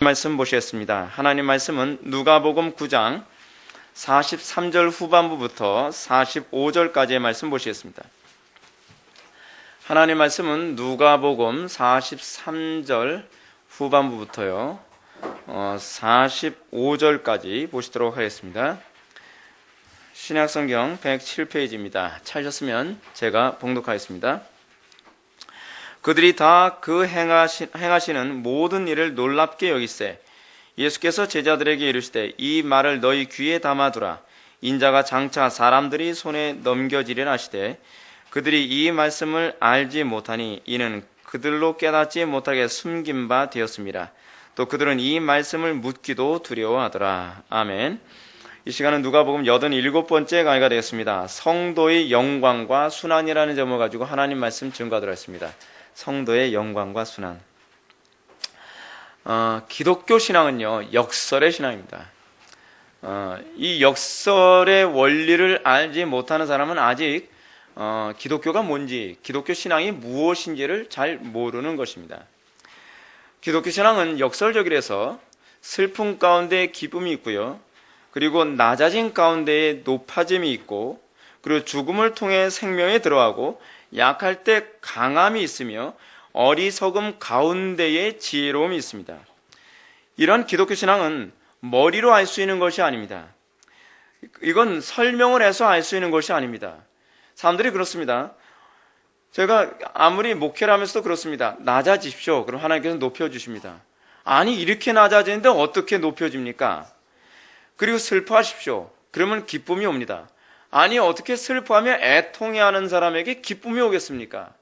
말씀 보시겠습니다. 하나님 말씀은 누가복음 9장 43절 후반부부터 45절까지의 말씀 보시겠습니다. 하나님 말씀은 누가복음 43절 후반부부터요 45절까지 보시도록 하겠습니다. 신약성경 107페이지입니다. 찾으셨으면 제가 봉독하겠습니다. 그들이 다 그 행하시는 모든 일을 놀랍게 여기세 예수께서 제자들에게 이르시되 이 말을 너희 귀에 담아두라. 인자가 장차 사람들이 손에 넘겨지리라 하시되 그들이 이 말씀을 알지 못하니 이는 그들로 깨닫지 못하게 숨긴 바 되었습니다. 또 그들은 이 말씀을 묻기도 두려워하더라. 아멘. 이 시간은 누가복음 87번째 강의가 되겠습니다. 성도의 영광과 순환이라는 점을 가지고 하나님 말씀 증거하도록 하겠습니다. 성도의 영광과 순환. 기독교 신앙은요 역설의 신앙입니다. 이 역설의 원리를 알지 못하는 사람은 아직 기독교가 뭔지, 기독교 신앙이 무엇인지를 잘 모르는 것입니다. 기독교 신앙은 역설적이라서 슬픔 가운데 기쁨이 있고요, 그리고 낮아짐 가운데에 높아짐이 있고, 그리고 죽음을 통해 생명에 들어가고 약할 때 강함이 있으며 어리석음 가운데에 지혜로움이 있습니다. 이런 기독교 신앙은 머리로 알 수 있는 것이 아닙니다. 이건 설명을 해서 알 수 있는 것이 아닙니다. 사람들이 그렇습니다. 제가 아무리 목회를 하면서도 그렇습니다. 낮아지십시오. 그럼 하나님께서 높여주십니다. 아니 이렇게 낮아지는데 어떻게 높여집니까? 그리고 슬퍼하십시오. 그러면 기쁨이 옵니다. 아니 어떻게 슬퍼하며 애통해하는 사람에게 기쁨이 오겠습니까?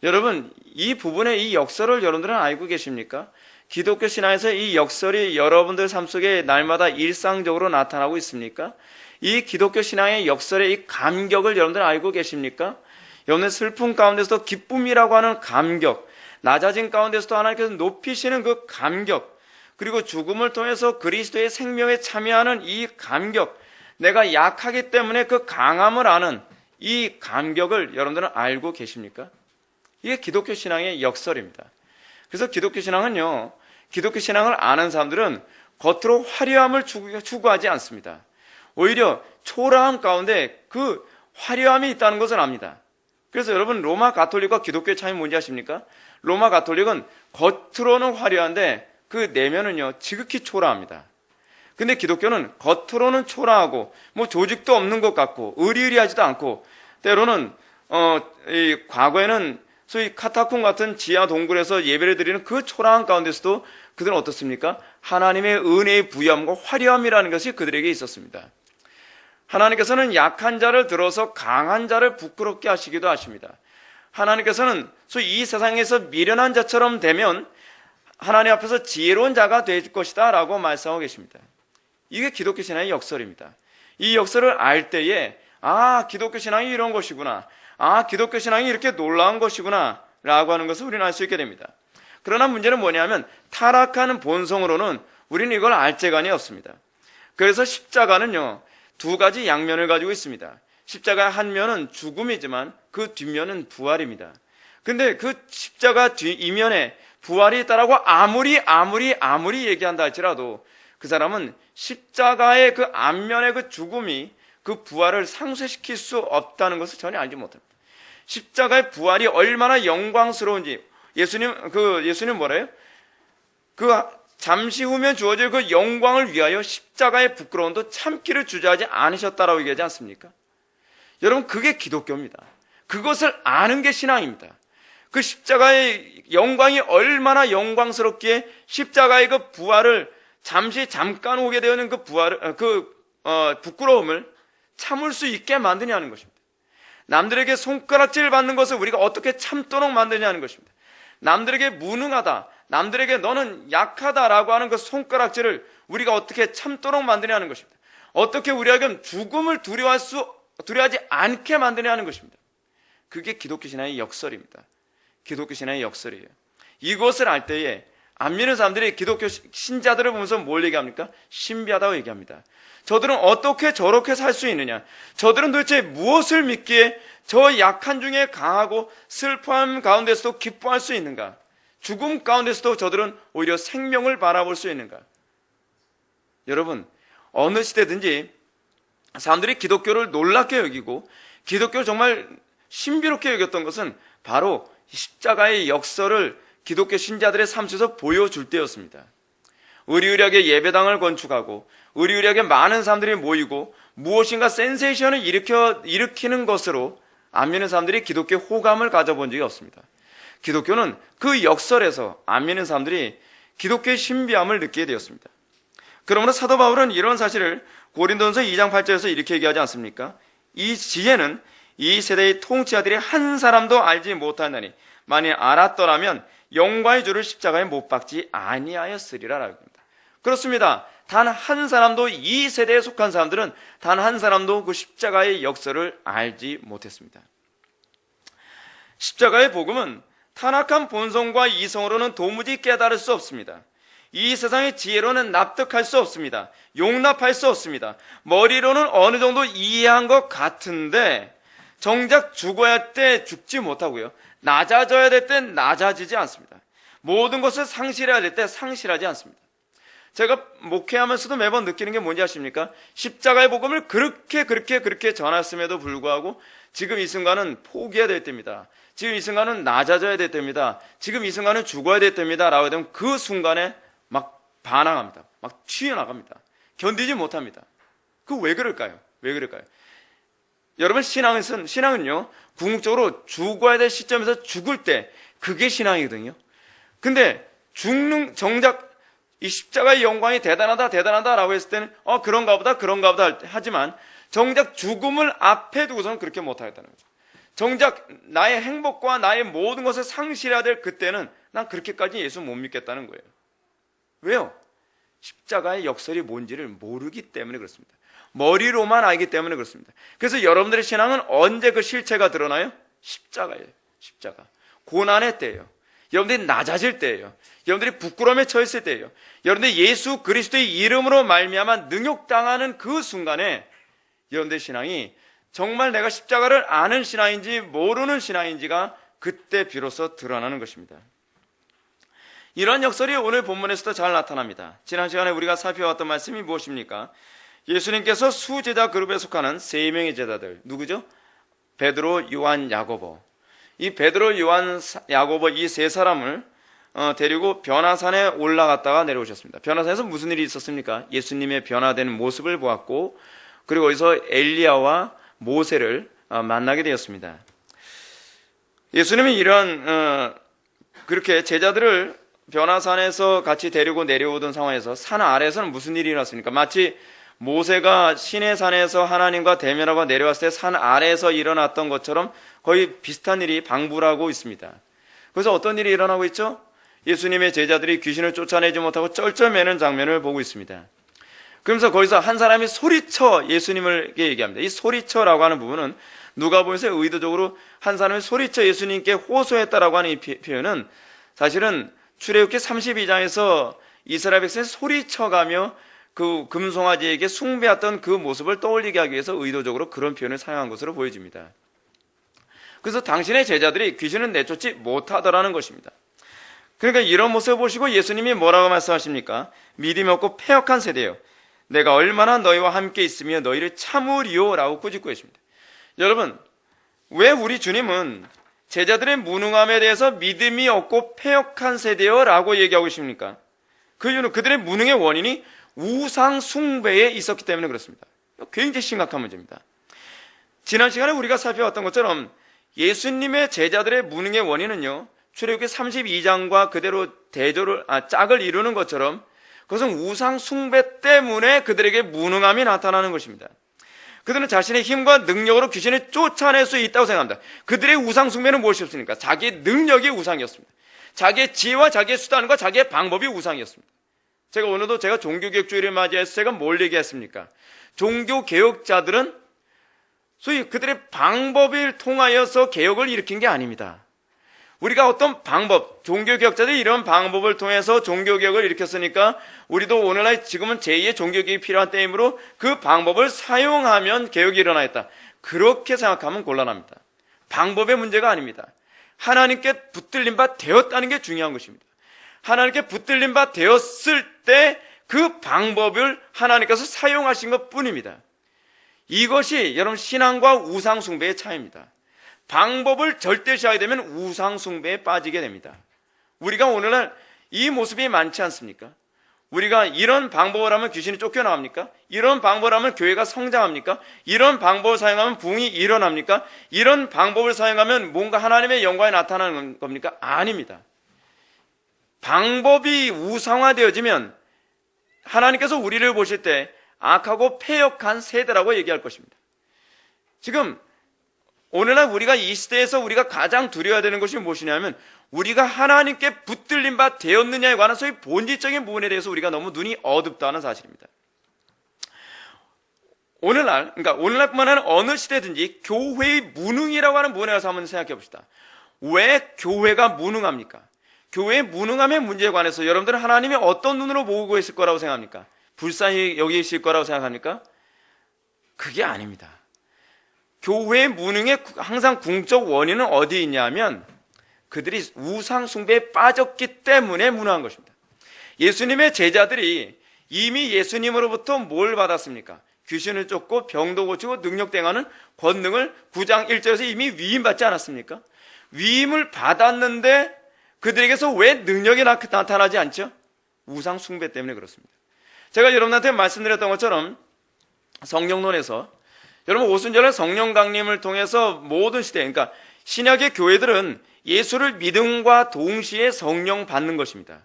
여러분 이 부분의 이 역설을 여러분들은 알고 계십니까? 기독교 신앙에서 이 역설이 여러분들 삶 속에 날마다 일상적으로 나타나고 있습니까? 이 기독교 신앙의 역설의 이 감격을 여러분들 알고 계십니까? 여러분의 슬픔 가운데서도 기쁨이라고 하는 감격, 낮아진 가운데서도 하나님께서 높이시는 그 감격, 그리고 죽음을 통해서 그리스도의 생명에 참여하는 이 감격, 내가 약하기 때문에 그 강함을 아는 이 감격을 여러분들은 알고 계십니까? 이게 기독교 신앙의 역설입니다. 그래서 기독교 신앙은요, 기독교 신앙을 아는 사람들은 겉으로 화려함을 추구하지 않습니다. 오히려 초라함 가운데 그 화려함이 있다는 것을 압니다. 그래서 여러분 로마 가톨릭과 기독교의 차이는 뭔지 아십니까? 로마 가톨릭은 겉으로는 화려한데 그 내면은요 지극히 초라합니다. 근데 기독교는 겉으로는 초라하고 뭐 조직도 없는 것 같고 의리의리하지도 않고, 때로는 이 과거에는 소위 카타콤 같은 지하 동굴에서 예배를 드리는 그 초라한 가운데서도 그들은 어떻습니까? 하나님의 은혜의 부여함과 화려함이라는 것이 그들에게 있었습니다. 하나님께서는 약한 자를 들어서 강한 자를 부끄럽게 하시기도 하십니다. 하나님께서는 소위 이 세상에서 미련한 자처럼 되면 하나님 앞에서 지혜로운 자가 될 것이다 라고 말씀하고 계십니다. 이게 기독교 신앙의 역설입니다. 이 역설을 알 때에 기독교 신앙이 이런 것이구나, 기독교 신앙이 이렇게 놀라운 것이구나 라고 하는 것을 우리는 알 수 있게 됩니다. 그러나 문제는 뭐냐면 타락하는 본성으로는 우리는 이걸 알 재간이 없습니다. 그래서 십자가는요 두 가지 양면을 가지고 있습니다. 십자가의 한 면은 죽음이지만 그 뒷면은 부활입니다. 근데 그 십자가 이면에 부활이 있다라고 아무리 얘기한다 할지라도 그 사람은 십자가의 그 앞면의 그 죽음이 그 부활을 상쇄시킬 수 없다는 것을 전혀 알지 못합니다. 십자가의 부활이 얼마나 영광스러운지 예수님 뭐래요? 그 잠시 후면 주어질 그 영광을 위하여 십자가의 부끄러움도 참기를 주저하지 않으셨다라고 얘기하지 않습니까? 여러분 그게 기독교입니다. 그것을 아는 게 신앙입니다. 그 십자가의 영광이 얼마나 영광스럽기에 십자가의 그 부활을 잠깐 오게 되는 그 부끄러움을 참을 수 있게 만드냐는 것입니다. 남들에게 손가락질 받는 것을 우리가 어떻게 참도록 만드냐는 것입니다. 남들에게 무능하다, 남들에게 너는 약하다라고 하는 그 손가락질을 우리가 어떻게 참도록 만드냐는 것입니다. 어떻게 우리에게 죽음을 두려워하지 않게 만드냐는 것입니다. 그게 기독교 신앙의 역설입니다. 기독교 신앙의 역설이에요. 이것을 알 때에 안 믿는 사람들이 기독교 신자들을 보면서 뭘 얘기합니까? 신비하다고 얘기합니다. 저들은 어떻게 저렇게 살 수 있느냐? 저들은 도대체 무엇을 믿기에 저 약한 중에 강하고 슬퍼함 가운데서도 기뻐할 수 있는가? 죽음 가운데서도 저들은 오히려 생명을 바라볼 수 있는가? 여러분, 어느 시대든지 사람들이 기독교를 놀랍게 여기고 기독교를 정말 신비롭게 여겼던 것은 바로 십자가의 역설을 기독교 신자들의 삶 속에서 보여줄 때였습니다. 의리의리하게 예배당을 건축하고 의리의리하게 많은 사람들이 모이고 무엇인가 센세이션을 일으키는 것으로 안 믿는 사람들이 기독교에 호감을 가져본 적이 없습니다. 기독교는 그 역설에서 안 믿는 사람들이 기독교의 신비함을 느끼게 되었습니다. 그러므로 사도 바울은 이런 사실을 고린도전서 2장 8절에서 이렇게 얘기하지 않습니까? 이 지혜는 이 세대의 통치자들이 한 사람도 알지 못하나니 만일 알았더라면 영광의 주를 십자가에 못 박지 아니하였으리라 합니다. 그렇습니다. 단 한 사람도, 이 세대에 속한 사람들은 단 한 사람도 그 십자가의 역설을 알지 못했습니다. 십자가의 복음은 타락한 본성과 이성으로는 도무지 깨달을 수 없습니다. 이 세상의 지혜로는 납득할 수 없습니다. 용납할 수 없습니다. 머리로는 어느 정도 이해한 것 같은데 정작 죽어야 할 때 죽지 못하고요, 낮아져야 될 때 낮아지지 않습니다. 모든 것을 상실해야 될 때 상실하지 않습니다. 제가 목회하면서도 매번 느끼는 게 뭔지 아십니까? 십자가의 복음을 그렇게 전했음에도 불구하고 지금 이 순간은 포기해야 될 때입니다. 지금 이 순간은 낮아져야 될 때입니다. 지금 이 순간은 죽어야 될 때입니다 라고 되면 그 순간에 막 반항합니다. 막 튀어나갑니다. 견디지 못합니다. 그 왜 그럴까요? 왜 그럴까요? 여러분, 신앙은요, 궁극적으로 죽어야 될 시점에서 죽을 때 그게 신앙이거든요. 근데 정작 이 십자가의 영광이 대단하다 라고 했을 때는 그런가 보다 하지만 정작 죽음을 앞에 두고서는 그렇게 못하겠다는 거죠. 정작 나의 행복과 나의 모든 것을 상실해야 될 그때는 난 그렇게까지 예수 못 믿겠다는 거예요. 왜요? 십자가의 역설이 뭔지를 모르기 때문에 그렇습니다. 머리로만 알기 때문에 그렇습니다. 그래서 여러분들의 신앙은 언제 그 실체가 드러나요? 십자가예요. 십자가. 고난의 때예요. 여러분들이 낮아질 때예요. 여러분들이 부끄러움에 처했을 때예요. 여러분들이 예수 그리스도의 이름으로 말미암아 능욕당하는 그 순간에 여러분들의 신앙이 정말 내가 십자가를 아는 신앙인지 모르는 신앙인지가 그때 비로소 드러나는 것입니다. 이런 역설이 오늘 본문에서도 잘 나타납니다. 지난 시간에 우리가 살펴왔던 말씀이 무엇입니까? 예수님께서 수제자 그룹에 속하는 3명의 제자들, 누구죠? 베드로, 요한, 야고보. 이 베드로, 요한, 야고보 이 세 사람을 데리고 변화산에 올라갔다가 내려오셨습니다. 변화산에서 무슨 일이 있었습니까? 예수님의 변화되는 모습을 보았고, 그리고 거기서 엘리야와 모세를 만나게 되었습니다. 예수님이 이런 그렇게 제자들을 변화산에서 같이 데리고 내려오던 상황에서 산 아래에서는 무슨 일이 일어났습니까? 마치 모세가 시내산에서 하나님과 대면하고 내려왔을 때 산 아래에서 일어났던 것처럼 거의 비슷한 일이 방불하고 있습니다. 그래서 어떤 일이 일어나고 있죠? 예수님의 제자들이 귀신을 쫓아내지 못하고 쩔쩔매는 장면을 보고 있습니다. 그러면서 거기서 한 사람이 소리쳐 예수님을 얘기합니다. 이 소리쳐라고 하는 부분은 누가복음에서 의도적으로 한 사람이 소리쳐 예수님께 호소했다라고 하는 이 표현은 사실은 출애굽기 32장에서 이스라엘 백성이 소리쳐가며 그 금송아지에게 숭배했던 그 모습을 떠올리게 하기 위해서 의도적으로 그런 표현을 사용한 것으로 보여집니다. 그래서 당신의 제자들이 귀신을 내쫓지 못하더라는 것입니다. 그러니까 이런 모습을 보시고 예수님이 뭐라고 말씀하십니까? 믿음이 없고 패역한 세대요, 내가 얼마나 너희와 함께 있으며 너희를 참으리요 라고 꾸짖고 계십니다. 여러분, 왜 우리 주님은 제자들의 무능함에 대해서 믿음이 없고 패역한 세대요 라고 얘기하고 계십니까? 그 이유는 그들의 무능의 원인이 우상 숭배에 있었기 때문에 그렇습니다. 굉장히 심각한 문제입니다. 지난 시간에 우리가 살펴봤던 것처럼 예수님의 제자들의 무능의 원인은요, 출애굽기 32장과 그대로 짝을 이루는 것처럼 그것은 우상 숭배 때문에 그들에게 무능함이 나타나는 것입니다. 그들은 자신의 힘과 능력으로 귀신을 쫓아낼 수 있다고 생각합니다. 그들의 우상 숭배는 무엇이었습니까? 자기의 능력이 우상이었습니다. 자기의 지혜와 자기의 수단과 자기의 방법이 우상이었습니다. 제가 오늘도 제가 종교개혁주의를 맞이해서 제가 뭘 얘기했습니까? 종교개혁자들은 소위 그들의 방법을 통하여서 개혁을 일으킨 게 아닙니다. 우리가 어떤 방법, 종교개혁자들이 이런 방법을 통해서 종교개혁을 일으켰으니까 우리도 오늘날 지금은 제2의 종교개혁이 필요한 때이므로 그 방법을 사용하면 개혁이 일어나겠다, 그렇게 생각하면 곤란합니다. 방법의 문제가 아닙니다. 하나님께 붙들린 바 되었다는 게 중요한 것입니다. 하나님께 붙들린 바 되었을 때 그 방법을 하나님께서 사용하신 것 뿐입니다. 이것이 여러분 신앙과 우상 숭배의 차이입니다. 방법을 절대시하게 되면 우상 숭배에 빠지게 됩니다. 우리가 오늘날 이 모습이 많지 않습니까? 우리가 이런 방법을 하면 귀신이 쫓겨나갑니까? 이런 방법을 하면 교회가 성장합니까? 이런 방법을 사용하면 부흥이 일어납니까? 이런 방법을 사용하면 뭔가 하나님의 영광이 나타나는 겁니까? 아닙니다. 방법이 우상화되어지면 하나님께서 우리를 보실 때 악하고 패역한 세대라고 얘기할 것입니다. 지금 오늘날 우리가 이 시대에서 우리가 가장 두려워야 되는 것이 무엇이냐면 우리가 하나님께 붙들린 바 되었느냐에 관한 소위 본질적인 부분에 대해서 우리가 너무 눈이 어둡다는 사실입니다. 오늘날뿐만 아니라 어느 시대든지 교회의 무능이라고 하는 부분에 대해서 한번 생각해 봅시다. 왜 교회가 무능합니까? 교회의 무능함의 문제에 관해서 여러분들은 하나님이 어떤 눈으로 보고 있을 거라고 생각합니까? 불쌍히 여기실 거라고 생각합니까? 그게 아닙니다. 교회의 무능의 항상 궁적 원인은 어디에 있냐면 그들이 우상 숭배에 빠졌기 때문에 무능한 것입니다. 예수님의 제자들이 이미 예수님으로부터 뭘 받았습니까? 귀신을 쫓고 병도 고치고 능력 행하는 권능을 9장 1절에서 이미 위임받지 않았습니까? 위임을 받았는데 그들에게서 왜 능력이 나타나지 않죠? 우상 숭배 때문에 그렇습니다. 제가 여러분한테 말씀드렸던 것처럼 성령론에서 여러분 오순절날 성령 강림을 통해서 모든 시대, 그러니까 신약의 교회들은 예수를 믿음과 동시에 성령 받는 것입니다.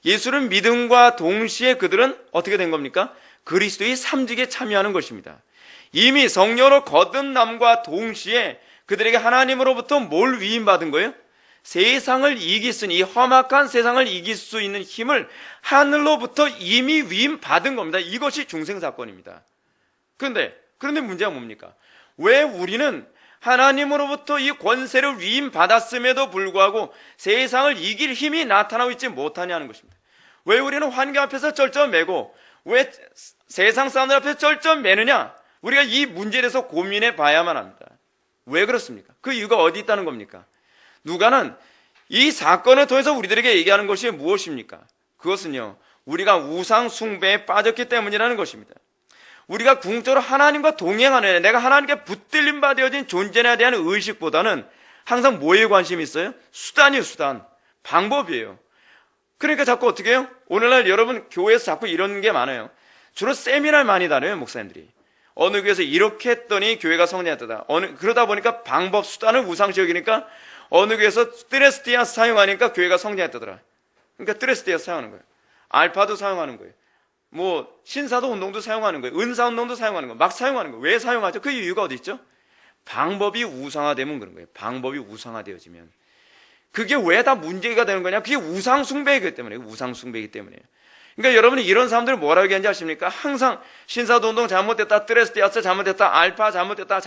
예수를 믿음과 동시에 그들은 어떻게 된 겁니까? 그리스도의 삼직에 참여하는 것입니다. 이미 성령으로 거듭남과 동시에 그들에게 하나님으로부터 뭘 위임받은 거예요? 세상을 이길 수 있는, 이 험악한 세상을 이길 수 있는 힘을 하늘로부터 이미 위임받은 겁니다. 이것이 중생사건입니다. 그런데 문제가 뭡니까? 왜 우리는 하나님으로부터 이 권세를 위임받았음에도 불구하고 세상을 이길 힘이 나타나고 있지 못하냐는 것입니다. 왜 우리는 환경 앞에서 쩔쩔매고 왜 세상 사람들 앞에서 쩔쩔매느냐? 우리가 이 문제에 대해서 고민해 봐야만 합니다. 왜 그렇습니까? 그 이유가 어디 있다는 겁니까? 누가는 이 사건을 통해서 우리들에게 얘기하는 것이 무엇입니까? 그것은요, 우리가 우상 숭배에 빠졌기 때문이라는 것입니다. 우리가 궁극적으로 하나님과 동행하는, 내가 하나님께 붙들림 바 되어진 존재에 대한 의식보다는 항상 뭐에 관심이 있어요? 수단이에요, 수단. 방법이에요. 그러니까 자꾸 어떻게 해요? 오늘날 여러분 교회에서 자꾸 이런 게 많아요. 주로 세미나를 많이 다녀요, 목사님들이. 어느 교회에서 이렇게 했더니 교회가 성장했다. 그러다 보니까 방법, 수단을 우상시 여기니까 어느 교회에서 트레스티아스 사용하니까 교회가 성장했다더라. 그러니까 트레스티아스 사용하는 거예요. 알파도 사용하는 거예요. 뭐 신사도 운동도 사용하는 거예요. 은사 운동도 사용하는 거예요. 막 사용하는 거예요. 왜 사용하죠? 그 이유가 어디 있죠? 방법이 우상화되면 그런 거예요. 방법이 우상화되어지면. 그게 왜 다 문제가 되는 거냐? 그게 우상 숭배이기 때문에. 우상 숭배이기 때문에. 그러니까 여러분이 이런 사람들을 뭐라고 얘기하는지 아십니까? 항상 신사도 운동 잘못됐다, 트레스티아스 잘못됐다, 알파 잘못됐다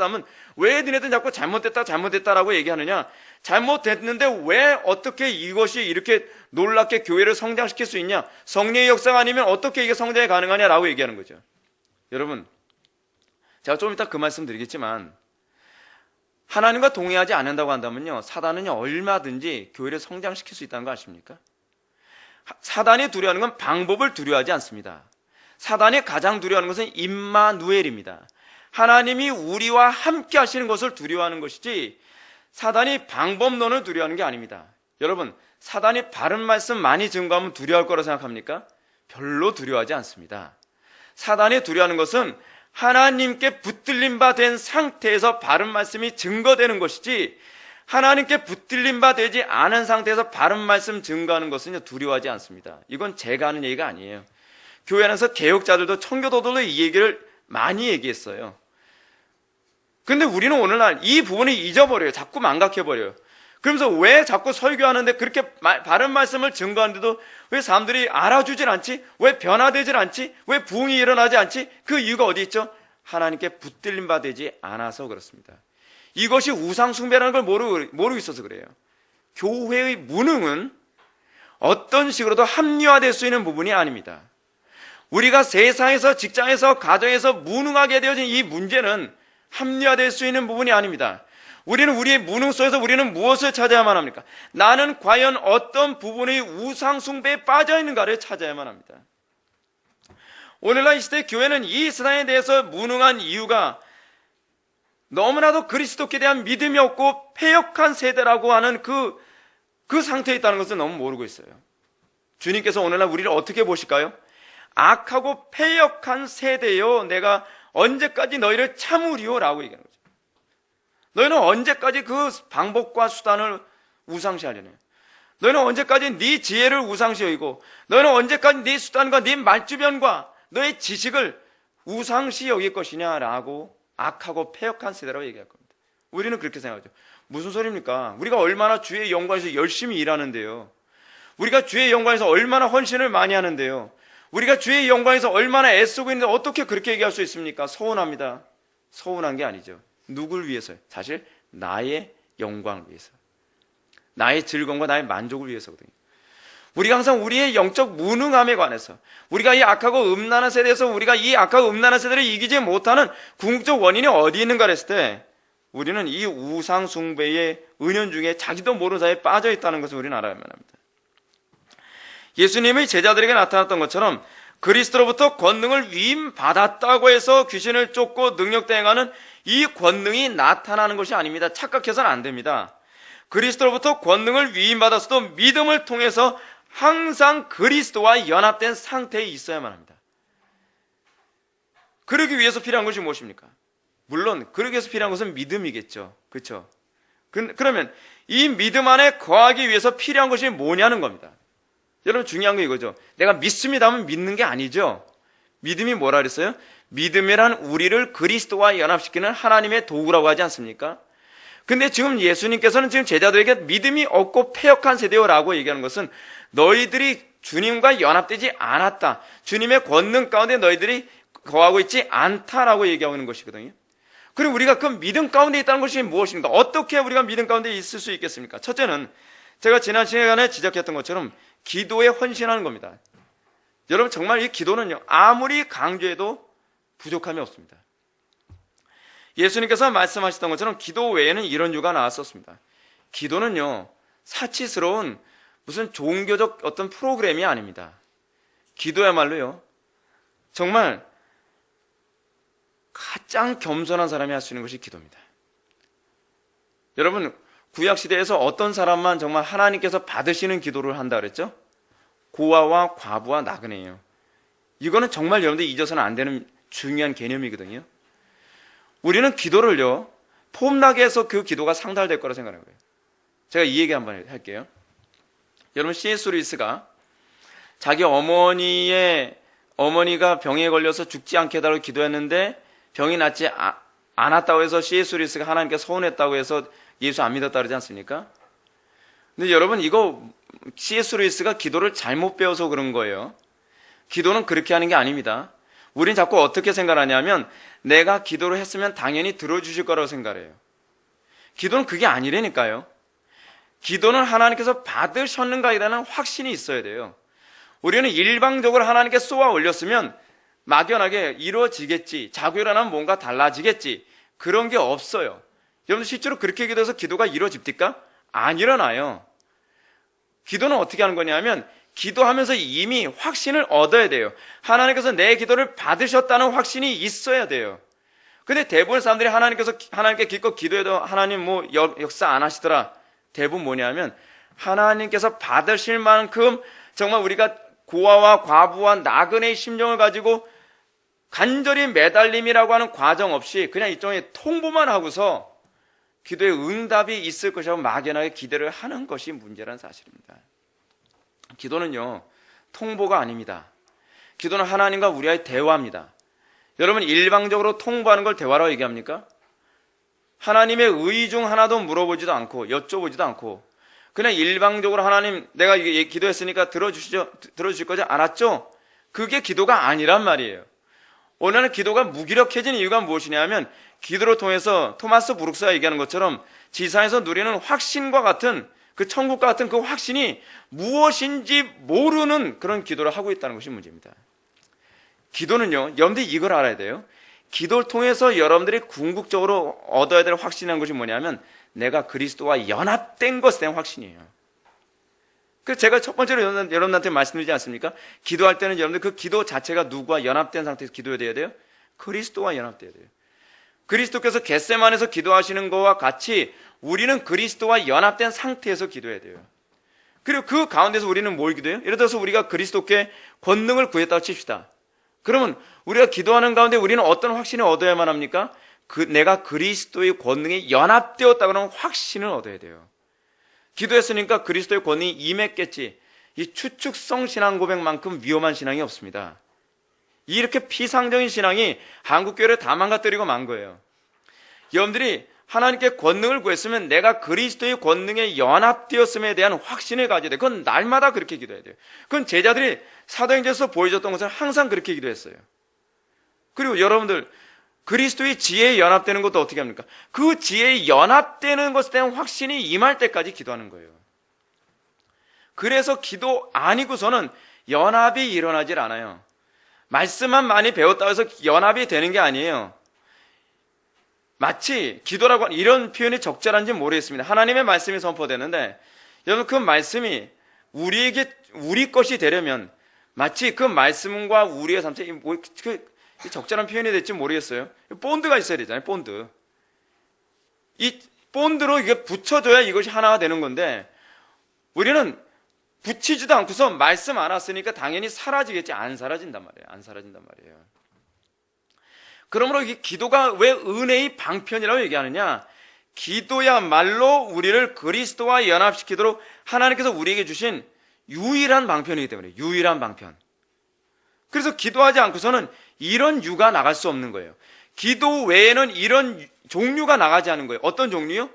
하면 왜 니네들 자꾸 잘못됐다라고 얘기하느냐? 잘못됐는데 왜 어떻게 이것이 이렇게 놀랍게 교회를 성장시킬 수 있냐? 성령의 역사가 아니면 어떻게 이게 성장이 가능하냐라고 얘기하는 거죠. 여러분, 제가 좀 이따 그 말씀 드리겠지만 하나님과 동의하지 않는다고 한다면요, 사단은요 얼마든지 교회를 성장시킬 수 있다는 거 아십니까? 사단이 두려워하는 건 방법을 두려워하지 않습니다. 사단이 가장 두려워하는 것은 임마누엘입니다. 하나님이 우리와 함께 하시는 것을 두려워하는 것이지 사단이 방법론을 두려워하는 게 아닙니다. 여러분, 사단이 바른 말씀 많이 증거하면 두려워할 거라고 생각합니까? 별로 두려워하지 않습니다. 사단이 두려워하는 것은 하나님께 붙들림 바 된 상태에서 바른 말씀이 증거되는 것이지 하나님께 붙들림 바 되지 않은 상태에서 바른 말씀 증거하는 것은 두려워하지 않습니다. 이건 제가 하는 얘기가 아니에요. 교회 안에서 개혁자들도 청교도들도 이 얘기를 많이 얘기했어요. 그런데 우리는 오늘날 이 부분을 잊어버려요. 자꾸 망각해버려요. 그러면서 왜 자꾸 설교하는데 그렇게 바른 말씀을 증거하는데도 왜 사람들이 알아주질 않지? 왜 변화되질 않지? 왜 부흥이 일어나지 않지? 그 이유가 어디 있죠? 하나님께 붙들림 바 되지 않아서 그렇습니다. 이것이 우상 숭배라는 걸 모르고 있어서 그래요. 교회의 무능은 어떤 식으로도 합리화될 수 있는 부분이 아닙니다. 우리가 세상에서, 직장에서, 가정에서 무능하게 되어진 이 문제는 합리화될 수 있는 부분이 아닙니다. 우리는 우리의 무능 속에서 우리는 무엇을 찾아야만 합니까? 나는 과연 어떤 부분의 우상 숭배에 빠져 있는가를 찾아야만 합니다. 오늘날 이 시대 교회는 이 세상에 대해서 무능한 이유가 너무나도 그리스도께 대한 믿음이 없고 패역한 세대라고 하는 그 상태에 있다는 것을 너무 모르고 있어요. 주님께서 오늘날 우리를 어떻게 보실까요? 악하고 패역한 세대요, 내가 언제까지 너희를 참으리요? 라고 얘기하는 거죠. 너희는 언제까지 그 방법과 수단을 우상시 하려냐? 너희는 언제까지 네 지혜를 우상시 여기고, 너희는 언제까지 네 수단과 네 말주변과 너의 지식을 우상시 여길 것이냐라고 악하고 패역한 세대라고 얘기할 겁니다. 우리는 그렇게 생각하죠. 무슨 소리입니까? 우리가 얼마나 주의 영광에서 열심히 일하는데요. 우리가 주의 영광에서 얼마나 헌신을 많이 하는데요. 우리가 주의 영광에서 얼마나 애쓰고 있는데 어떻게 그렇게 얘기할 수 있습니까? 서운합니다. 서운한 게 아니죠. 누굴 위해서요? 사실 나의 영광을 위해서, 나의 즐거움과 나의 만족을 위해서거든요. 우리가 항상 우리의 영적 무능함에 관해서, 우리가 이 악하고 음란한 세대에서 우리가 이 악하고 음란한 세대를 이기지 못하는 궁극적 원인이 어디 있는가 했을 때, 우리는 이 우상 숭배의 은연중에 자기도 모르는 사이에 빠져 있다는 것을 우리는 알아야만 합니다. 예수님의 제자들에게 나타났던 것처럼 그리스도로부터 권능을 위임받았다고 해서 귀신을 쫓고 능력도 행하는 이 권능이 나타나는 것이 아닙니다. 착각해서는 안 됩니다. 그리스도로부터 권능을 위임받았어도 믿음을 통해서 항상 그리스도와 연합된 상태에 있어야만 합니다. 그러기 위해서 필요한 것이 무엇입니까? 물론 그러기 위해서 필요한 것은 믿음이겠죠. 그렇죠? 그러면 이 믿음 안에 거하기 위해서 필요한 것이 뭐냐는 겁니다. 여러분, 중요한 거 이거죠. 내가 믿습니다 하면 믿는 게 아니죠. 믿음이 뭐라 그랬어요? 믿음이란 우리를 그리스도와 연합시키는 하나님의 도구라고 하지 않습니까? 근데 지금 예수님께서는 지금 제자들에게 믿음이 없고 패역한 세대요라고 얘기하는 것은 너희들이 주님과 연합되지 않았다, 주님의 권능 가운데 너희들이 거하고 있지 않다라고 얘기하고 있는 것이거든요. 그리고 우리가 그 믿음 가운데 있다는 것이 무엇인가? 어떻게 우리가 믿음 가운데 있을 수 있겠습니까? 첫째는 제가 지난 시간에 지적했던 것처럼 기도에 헌신하는 겁니다. 여러분, 정말 이 기도는요, 아무리 강조해도 부족함이 없습니다. 예수님께서 말씀하셨던 것처럼 기도 외에는 이런 유가 나왔었습니다. 기도는요, 사치스러운 무슨 종교적 어떤 프로그램이 아닙니다. 기도야말로요, 정말 가장 겸손한 사람이 할 수 있는 것이 기도입니다. 여러분, 구약시대에서 어떤 사람만 정말 하나님께서 받으시는 기도를 한다 그랬죠? 고아와 과부와 나그네예요. 이거는 정말 여러분들 잊어서는 안 되는 중요한 개념이거든요. 우리는 기도를요, 폼나게 해서 그 기도가 상달될 거라 생각하는 거예요. 제가 이 얘기 한번 할게요. 여러분, C.S. 루이스가 자기 어머니가 병에 걸려서 죽지 않게 해달라고 기도했는데 병이 낫지 않았다고 해서 C.S. 루이스가 하나님께 서운했다고 해서 예수 안 믿었다 그러지 않습니까? 근데 여러분, 이거 C.S. 루이스가 기도를 잘못 배워서 그런 거예요. 기도는 그렇게 하는 게 아닙니다. 우린 자꾸 어떻게 생각하냐면 내가 기도를 했으면 당연히 들어주실 거라고 생각해요. 기도는 그게 아니라니까요. 기도는 하나님께서 받으셨는가에 대한 확신이 있어야 돼요. 우리는 일방적으로 하나님께 쏘아 올렸으면 막연하게 이루어지겠지, 자고 일어나면 뭔가 달라지겠지, 그런 게 없어요. 여러분, 실제로 그렇게 기도해서 기도가 이루어집니까? 안 일어나요. 기도는 어떻게 하는 거냐면 기도하면서 이미 확신을 얻어야 돼요. 하나님께서 내 기도를 받으셨다는 확신이 있어야 돼요. 근데 대부분 사람들이 하나님께 기껏 기도해도 하나님 뭐 역사 안 하시더라. 대부분 뭐냐면 하나님께서 받으실 만큼 정말 우리가 고아와 과부와 나그네의 심정을 가지고 간절히 매달림이라고 하는 과정 없이 그냥 일종의 통보만 하고서 기도에 응답이 있을 것이라고 막연하게 기대를 하는 것이 문제라는 사실입니다. 기도는요, 통보가 아닙니다. 기도는 하나님과 우리와의 대화입니다. 여러분, 일방적으로 통보하는 걸 대화라고 얘기합니까? 하나님의 의 중 하나도 물어보지도 않고 여쭤보지도 않고 그냥 일방적으로 하나님, 내가 기도했으니까 들어주실 거죠? 알았죠? 그게 기도가 아니란 말이에요. 오늘은 기도가 무기력해진 이유가 무엇이냐면 기도를 통해서 토마스 브룩스가 얘기하는 것처럼 지상에서 누리는 확신과 같은 그 천국과 같은 그 확신이 무엇인지 모르는 그런 기도를 하고 있다는 것이 문제입니다. 기도는요, 여러분들이 이걸 알아야 돼요. 기도를 통해서 여러분들이 궁극적으로 얻어야 될 확신이라는 것이 뭐냐면 내가 그리스도와 연합된 것에 대한 확신이에요. 그래서 제가 첫 번째로 여러분한테 말씀드리지 않습니까? 기도할 때는 여러분들 그 기도 자체가 누구와 연합된 상태에서 기도해야 돼요? 그리스도와 연합돼야 돼요. 그리스도께서 겟세마네에서 기도하시는 것과 같이 우리는 그리스도와 연합된 상태에서 기도해야 돼요. 그리고 그 가운데서 우리는 뭘 기도해요? 예를 들어서 우리가 그리스도께 권능을 구했다고 칩시다. 그러면 우리가 기도하는 가운데 우리는 어떤 확신을 얻어야만 합니까? 내가 그리스도의 권능에 연합되었다고 하는 확신을 얻어야 돼요. 기도했으니까 그리스도의 권능이 임했겠지. 이 추측성 신앙 고백만큼 위험한 신앙이 없습니다. 이렇게 피상적인 신앙이 한국교회를 다 망가뜨리고 만 거예요. 여러분들이 하나님께 권능을 구했으면 내가 그리스도의 권능에 연합되었음에 대한 확신을 가져야 돼요. 그건 날마다 그렇게 기도해야 돼요. 그건 제자들이 사도행전에서 보여줬던 것은 항상 그렇게 기도했어요. 그리고 여러분들 그리스도의 지혜에 연합되는 것도 어떻게 합니까? 그 지혜에 연합되는 것에 대한 확신이 임할 때까지 기도하는 거예요. 그래서 기도 아니고서는 연합이 일어나질 않아요. 말씀만 많이 배웠다고 해서 연합이 되는 게 아니에요. 마치 기도라고 하는 이런 표현이 적절한지 모르겠습니다. 하나님의 말씀이 선포되는데 여러분 그 말씀이 우리 것이 되려면 마치 그 말씀과 우리의 삶에 적절한 표현이 될지 모르겠어요. 본드가 있어야 되잖아요. 본드. 이 본드로 이게 붙여줘야 이것이 하나가 되는 건데 우리는 붙이지도 않고서 말씀 안 왔으니까 당연히 사라지겠지. 안 사라진단 말이에요. 안 사라진단 말이에요. 그러므로 이 기도가 왜 은혜의 방편이라고 얘기하느냐? 기도야말로 우리를 그리스도와 연합시키도록 하나님께서 우리에게 주신 유일한 방편이기 때문에 유일한 방편. 그래서 기도하지 않고서는 이런 유가 나갈 수 없는 거예요. 기도 외에는 이런 종류가 나가지 않는 거예요. 어떤 종류요?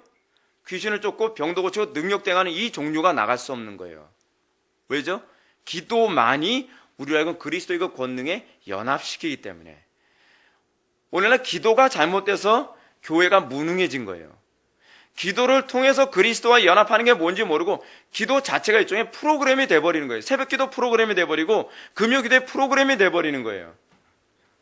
귀신을 쫓고 병도 고치고 능력대하는 이 종류가 나갈 수 없는 거예요. 왜죠? 기도만이 우리를 알고 그리스도의 그 권능에 연합시키기 때문에. 오늘날 기도가 잘못돼서 교회가 무능해진 거예요. 기도를 통해서 그리스도와 연합하는 게 뭔지 모르고 기도 자체가 일종의 프로그램이 돼버리는 거예요. 새벽기도 프로그램이 돼버리고 금요기도의 프로그램이 돼버리는 거예요.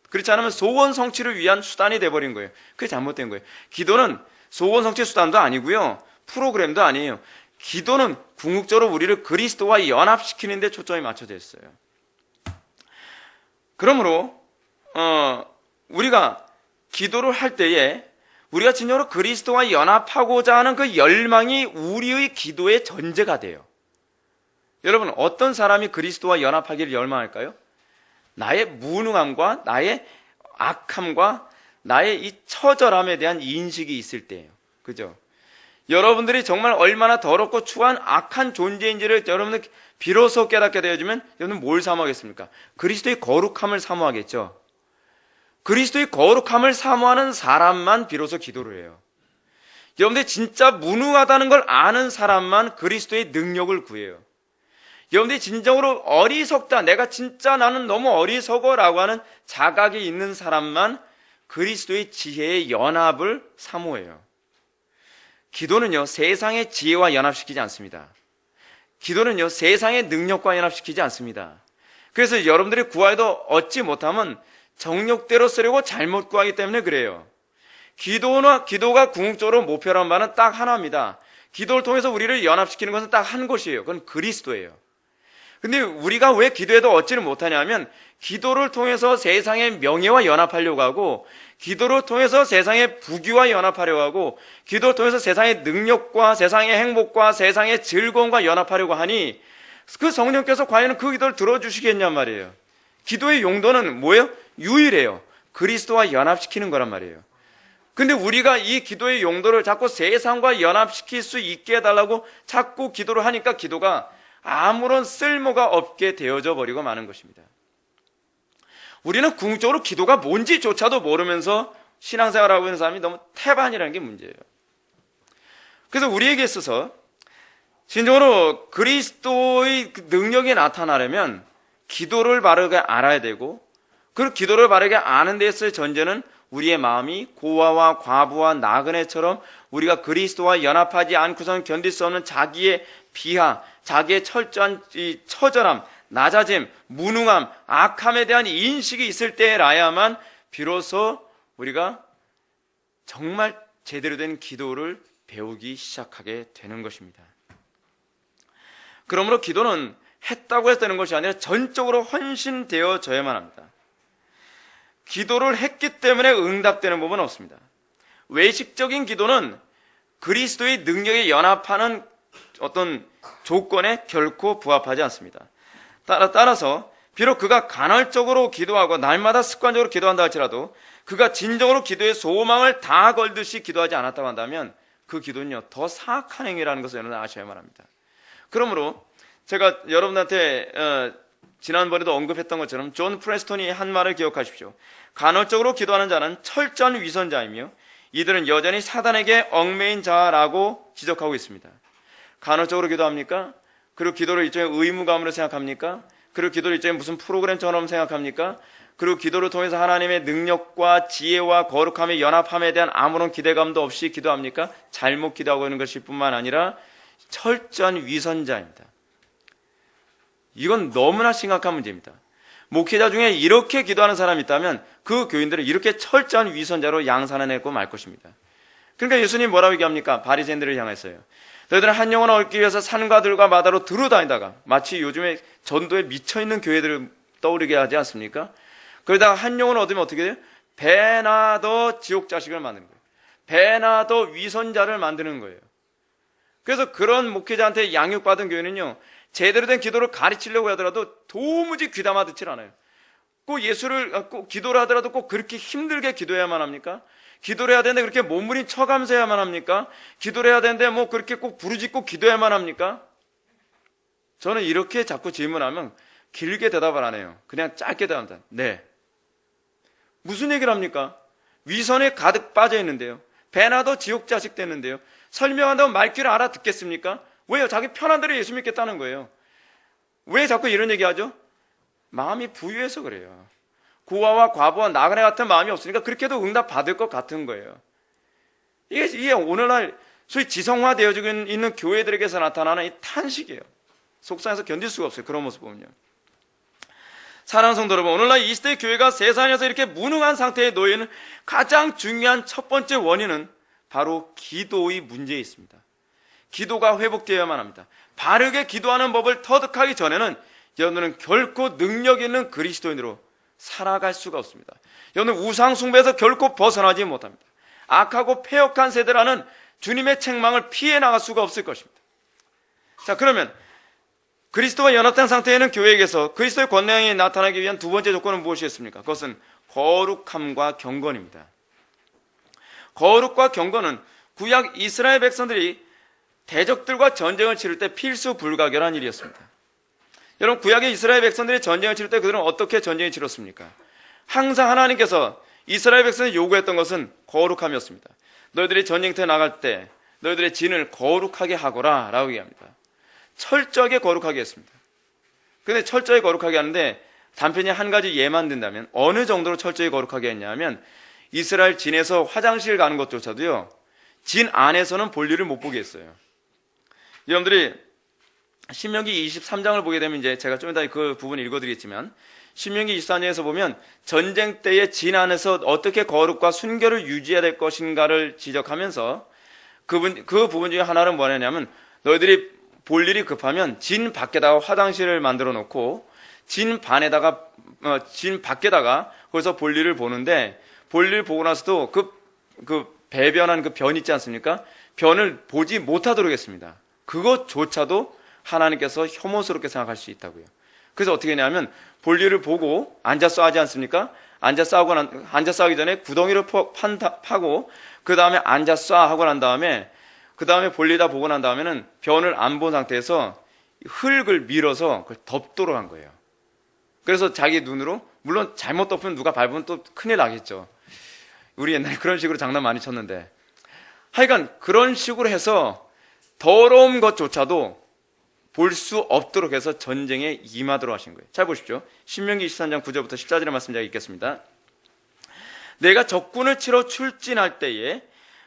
그렇지 않으면 소원 성취를 위한 수단이 돼버린 거예요. 그게 잘못된 거예요. 기도는 소원 성취 수단도 아니고요. 프로그램도 아니에요. 기도는 궁극적으로 우리를 그리스도와 연합시키는 데 초점이 맞춰져 있어요. 그러므로 우리가 기도를 할 때에 우리가 진정으로 그리스도와 연합하고자 하는 그 열망이 우리의 기도의 전제가 돼요. 여러분 어떤 사람이 그리스도와 연합하기를 열망할까요? 나의 무능함과 나의 악함과 나의 이 처절함에 대한 인식이 있을 때예요. 그죠? 여러분들이 정말 얼마나 더럽고 추한 악한 존재인지를 여러분들 비로소 깨닫게 되어지면 여러분 뭘 사모하겠습니까? 그리스도의 거룩함을 사모하겠죠. 그리스도의 거룩함을 사모하는 사람만 비로소 기도를 해요. 여러분들이 진짜 무능하다는 걸 아는 사람만 그리스도의 능력을 구해요. 여러분들이 진정으로 어리석다, 내가 진짜 나는 너무 어리석어라고 하는 자각이 있는 사람만 그리스도의 지혜의 연합을 사모해요. 기도는요, 세상의 지혜와 연합시키지 않습니다. 기도는요, 세상의 능력과 연합시키지 않습니다. 그래서 여러분들이 구하여도 얻지 못하면 정욕대로 쓰려고 잘못 구하기 때문에 그래요. 기도가 궁극적으로 목표란 바는 딱 하나입니다. 기도를 통해서 우리를 연합시키는 것은 딱 한 것이에요. 그건 그리스도예요. 근데 우리가 왜 기도해도 얻지를 못하냐면 기도를 통해서 세상의 명예와 연합하려고 하고 기도를 통해서 세상의 부귀와 연합하려고 하고 기도를 통해서 세상의 능력과 세상의 행복과 세상의 즐거움과 연합하려고 하니 그 성령께서 과연 그 기도를 들어주시겠냔 말이에요. 기도의 용도는 뭐예요? 유일해요. 그리스도와 연합시키는 거란 말이에요. 근데 우리가 이 기도의 용도를 자꾸 세상과 연합시킬 수 있게 해달라고 자꾸 기도를 하니까 기도가 아무런 쓸모가 없게 되어져 버리고 마는 것입니다. 우리는 궁극적으로 기도가 뭔지조차도 모르면서 신앙생활하고 있는 사람이 너무 태반이라는 게 문제예요. 그래서 우리에게 있어서 진정으로 그리스도의 능력이 나타나려면 기도를 바르게 알아야 되고 그 기도를 바르게 아는 데 있어의 전제는 우리의 마음이 고아와 과부와 나그네처럼 우리가 그리스도와 연합하지 않고서는 견딜 수 없는 자기의 비하, 자기의 철저한 이 처절함, 낮아짐, 무능함, 악함에 대한 인식이 있을 때라야만 비로소 우리가 정말 제대로 된 기도를 배우기 시작하게 되는 것입니다. 그러므로 기도는 했다고 해서 되는 것이 아니라 전적으로 헌신되어져야만 합니다. 기도를 했기 때문에 응답되는 부분은 없습니다. 외식적인 기도는 그리스도의 능력에 연합하는 어떤 조건에 결코 부합하지 않습니다. 따라서 비록 그가 간헐적으로 기도하고 날마다 습관적으로 기도한다 할지라도 그가 진정으로 기도에 소망을 다 걸듯이 기도하지 않았다고 한다면 그 기도는요 더 사악한 행위라는 것을 여러분 아셔야만 합니다. 그러므로 제가 여러분한테 지난번에도 언급했던 것처럼 존 프레스톤이 한 말을 기억하십시오. 간헐적으로 기도하는 자는 철저한 위선자이며 이들은 여전히 사단에게 얽매인 자라고 지적하고 있습니다. 간헐적으로 기도합니까? 그리고 기도를 일종의 의무감으로 생각합니까? 그리고 기도를 일종의 무슨 프로그램처럼 생각합니까? 그리고 기도를 통해서 하나님의 능력과 지혜와 거룩함의 연합함에 대한 아무런 기대감도 없이 기도합니까? 잘못 기도하고 있는 것일 뿐만 아니라 철저한 위선자입니다. 이건 너무나 심각한 문제입니다. 목회자 중에 이렇게 기도하는 사람이 있다면 그 교인들을 이렇게 철저한 위선자로 양산해내고 말 것입니다. 그러니까 예수님 뭐라고 얘기합니까? 바리새인들을 향해서요. 너희들은 한 영혼을 얻기 위해서 산과 들과 마다로 두루 다니다가 마치 요즘에 전도에 미쳐있는 교회들을 떠오르게 하지 않습니까? 그러다가 한 영혼을 얻으면 어떻게 돼요? 배나 더 지옥 자식을 만드는 거예요. 배나 더 위선자를 만드는 거예요. 그래서 그런 목회자한테 양육받은 교회는요, 제대로 된 기도를 가르치려고 하더라도 도무지 귀담아 듣질 않아요. 꼭 꼭 기도를 하더라도 꼭 그렇게 힘들게 기도해야만 합니까? 기도를 해야 되는데 그렇게 몸부림 쳐가면서 해야만 합니까? 기도를 해야 되는데 뭐 그렇게 꼭 부르짖고 기도해야만 합니까? 저는 이렇게 자꾸 질문하면 길게 대답을 안 해요. 그냥 짧게 대답합니다. 네. 무슨 얘기를 합니까? 위선에 가득 빠져 있는데요. 배나 더 지옥 자식 됐는데요. 설명한다고 말귀를 알아듣겠습니까? 왜요? 자기 편한 대로 예수 믿겠다는 거예요. 왜 자꾸 이런 얘기하죠? 마음이 부유해서 그래요. 고아와 과부와 나그네 같은 마음이 없으니까 그렇게 해도 응답 받을 것 같은 거예요. 이게 오늘날 소위 지성화되어지고 있는 교회들에게서 나타나는 이 탄식이에요. 속상해서 견딜 수가 없어요. 그런 모습 보면요. 사랑하는 성도 여러분, 오늘날 이 시대 교회가 세상에서 이렇게 무능한 상태에 놓여 있는 가장 중요한 첫 번째 원인은 바로 기도의 문제에 있습니다. 기도가 회복되어야만 합니다. 바르게 기도하는 법을 터득하기 전에는 여러분은 결코 능력 있는 그리스도인으로 살아갈 수가 없습니다. 여러분 우상 숭배에서 결코 벗어나지 못합니다. 악하고 패역한 세대라는 주님의 책망을 피해 나갈 수가 없을 것입니다. 자, 그러면 그리스도와 연합된 상태에는 교회에게서 그리스도의 권능이 나타나기 위한 두 번째 조건은 무엇이었습니까? 그것은 거룩함과 경건입니다. 거룩과 경건은 구약 이스라엘 백성들이 대적들과 전쟁을 치를 때 필수 불가결한 일이었습니다. 여러분, 구약의 이스라엘 백성들이 전쟁을 치를 때 그들은 어떻게 전쟁을 치렀습니까? 항상 하나님께서 이스라엘 백성이 요구했던 것은 거룩함이었습니다. 너희들이 전쟁터에 나갈 때 너희들의 진을 거룩하게 하거라 라고 얘기합니다. 철저하게 거룩하게 했습니다. 근데 철저히 거룩하게 하는데 단편이 한 가지 예만 든다면 어느 정도로 철저히 거룩하게 했냐면 이스라엘 진에서 화장실 가는 것조차도요, 진 안에서는 볼일을 못 보게 했어요. 여러분들이 신명기 23장을 보게 되면 이제 제가 좀 이따 그 부분 읽어드리겠지만 신명기 24장에서 보면 전쟁 때의 진 안에서 어떻게 거룩과 순결을 유지해야 될 것인가를 지적하면서 그 부분 중에 하나는 뭐냐면 너희들이 볼 일이 급하면 진 밖에다가 화장실을 만들어 놓고 진 밖에다가 거기서 볼 일을 보는데 볼 일 보고 나서도 그 배변한 그 변 있지 않습니까? 변을 보지 못하도록 했습니다. 그것조차도 하나님께서 혐오스럽게 생각할 수 있다고요. 그래서 어떻게 했냐면 볼일을 보고 앉아서 하지 않습니까? 앉아서 하기 전에 구덩이를 파고 그 다음에 앉아서 하고 난 다음에 그 다음에 볼일 다 보고 난 다음에는 변을 안 본 상태에서 흙을 밀어서 그걸 덮도록 한 거예요. 그래서 자기 눈으로, 물론 잘못 덮으면 누가 밟으면 또 큰일 나겠죠. 우리 옛날에 그런 식으로 장난 많이 쳤는데 하여간 그런 식으로 해서 더러운 것조차도 볼 수 없도록 해서 전쟁에 임하도록 하신 거예요. 잘 보십시오. 신명기 23장 9절부터 14절의 말씀 제가 읽겠습니다. 내가 적군을 치러 출진할 때에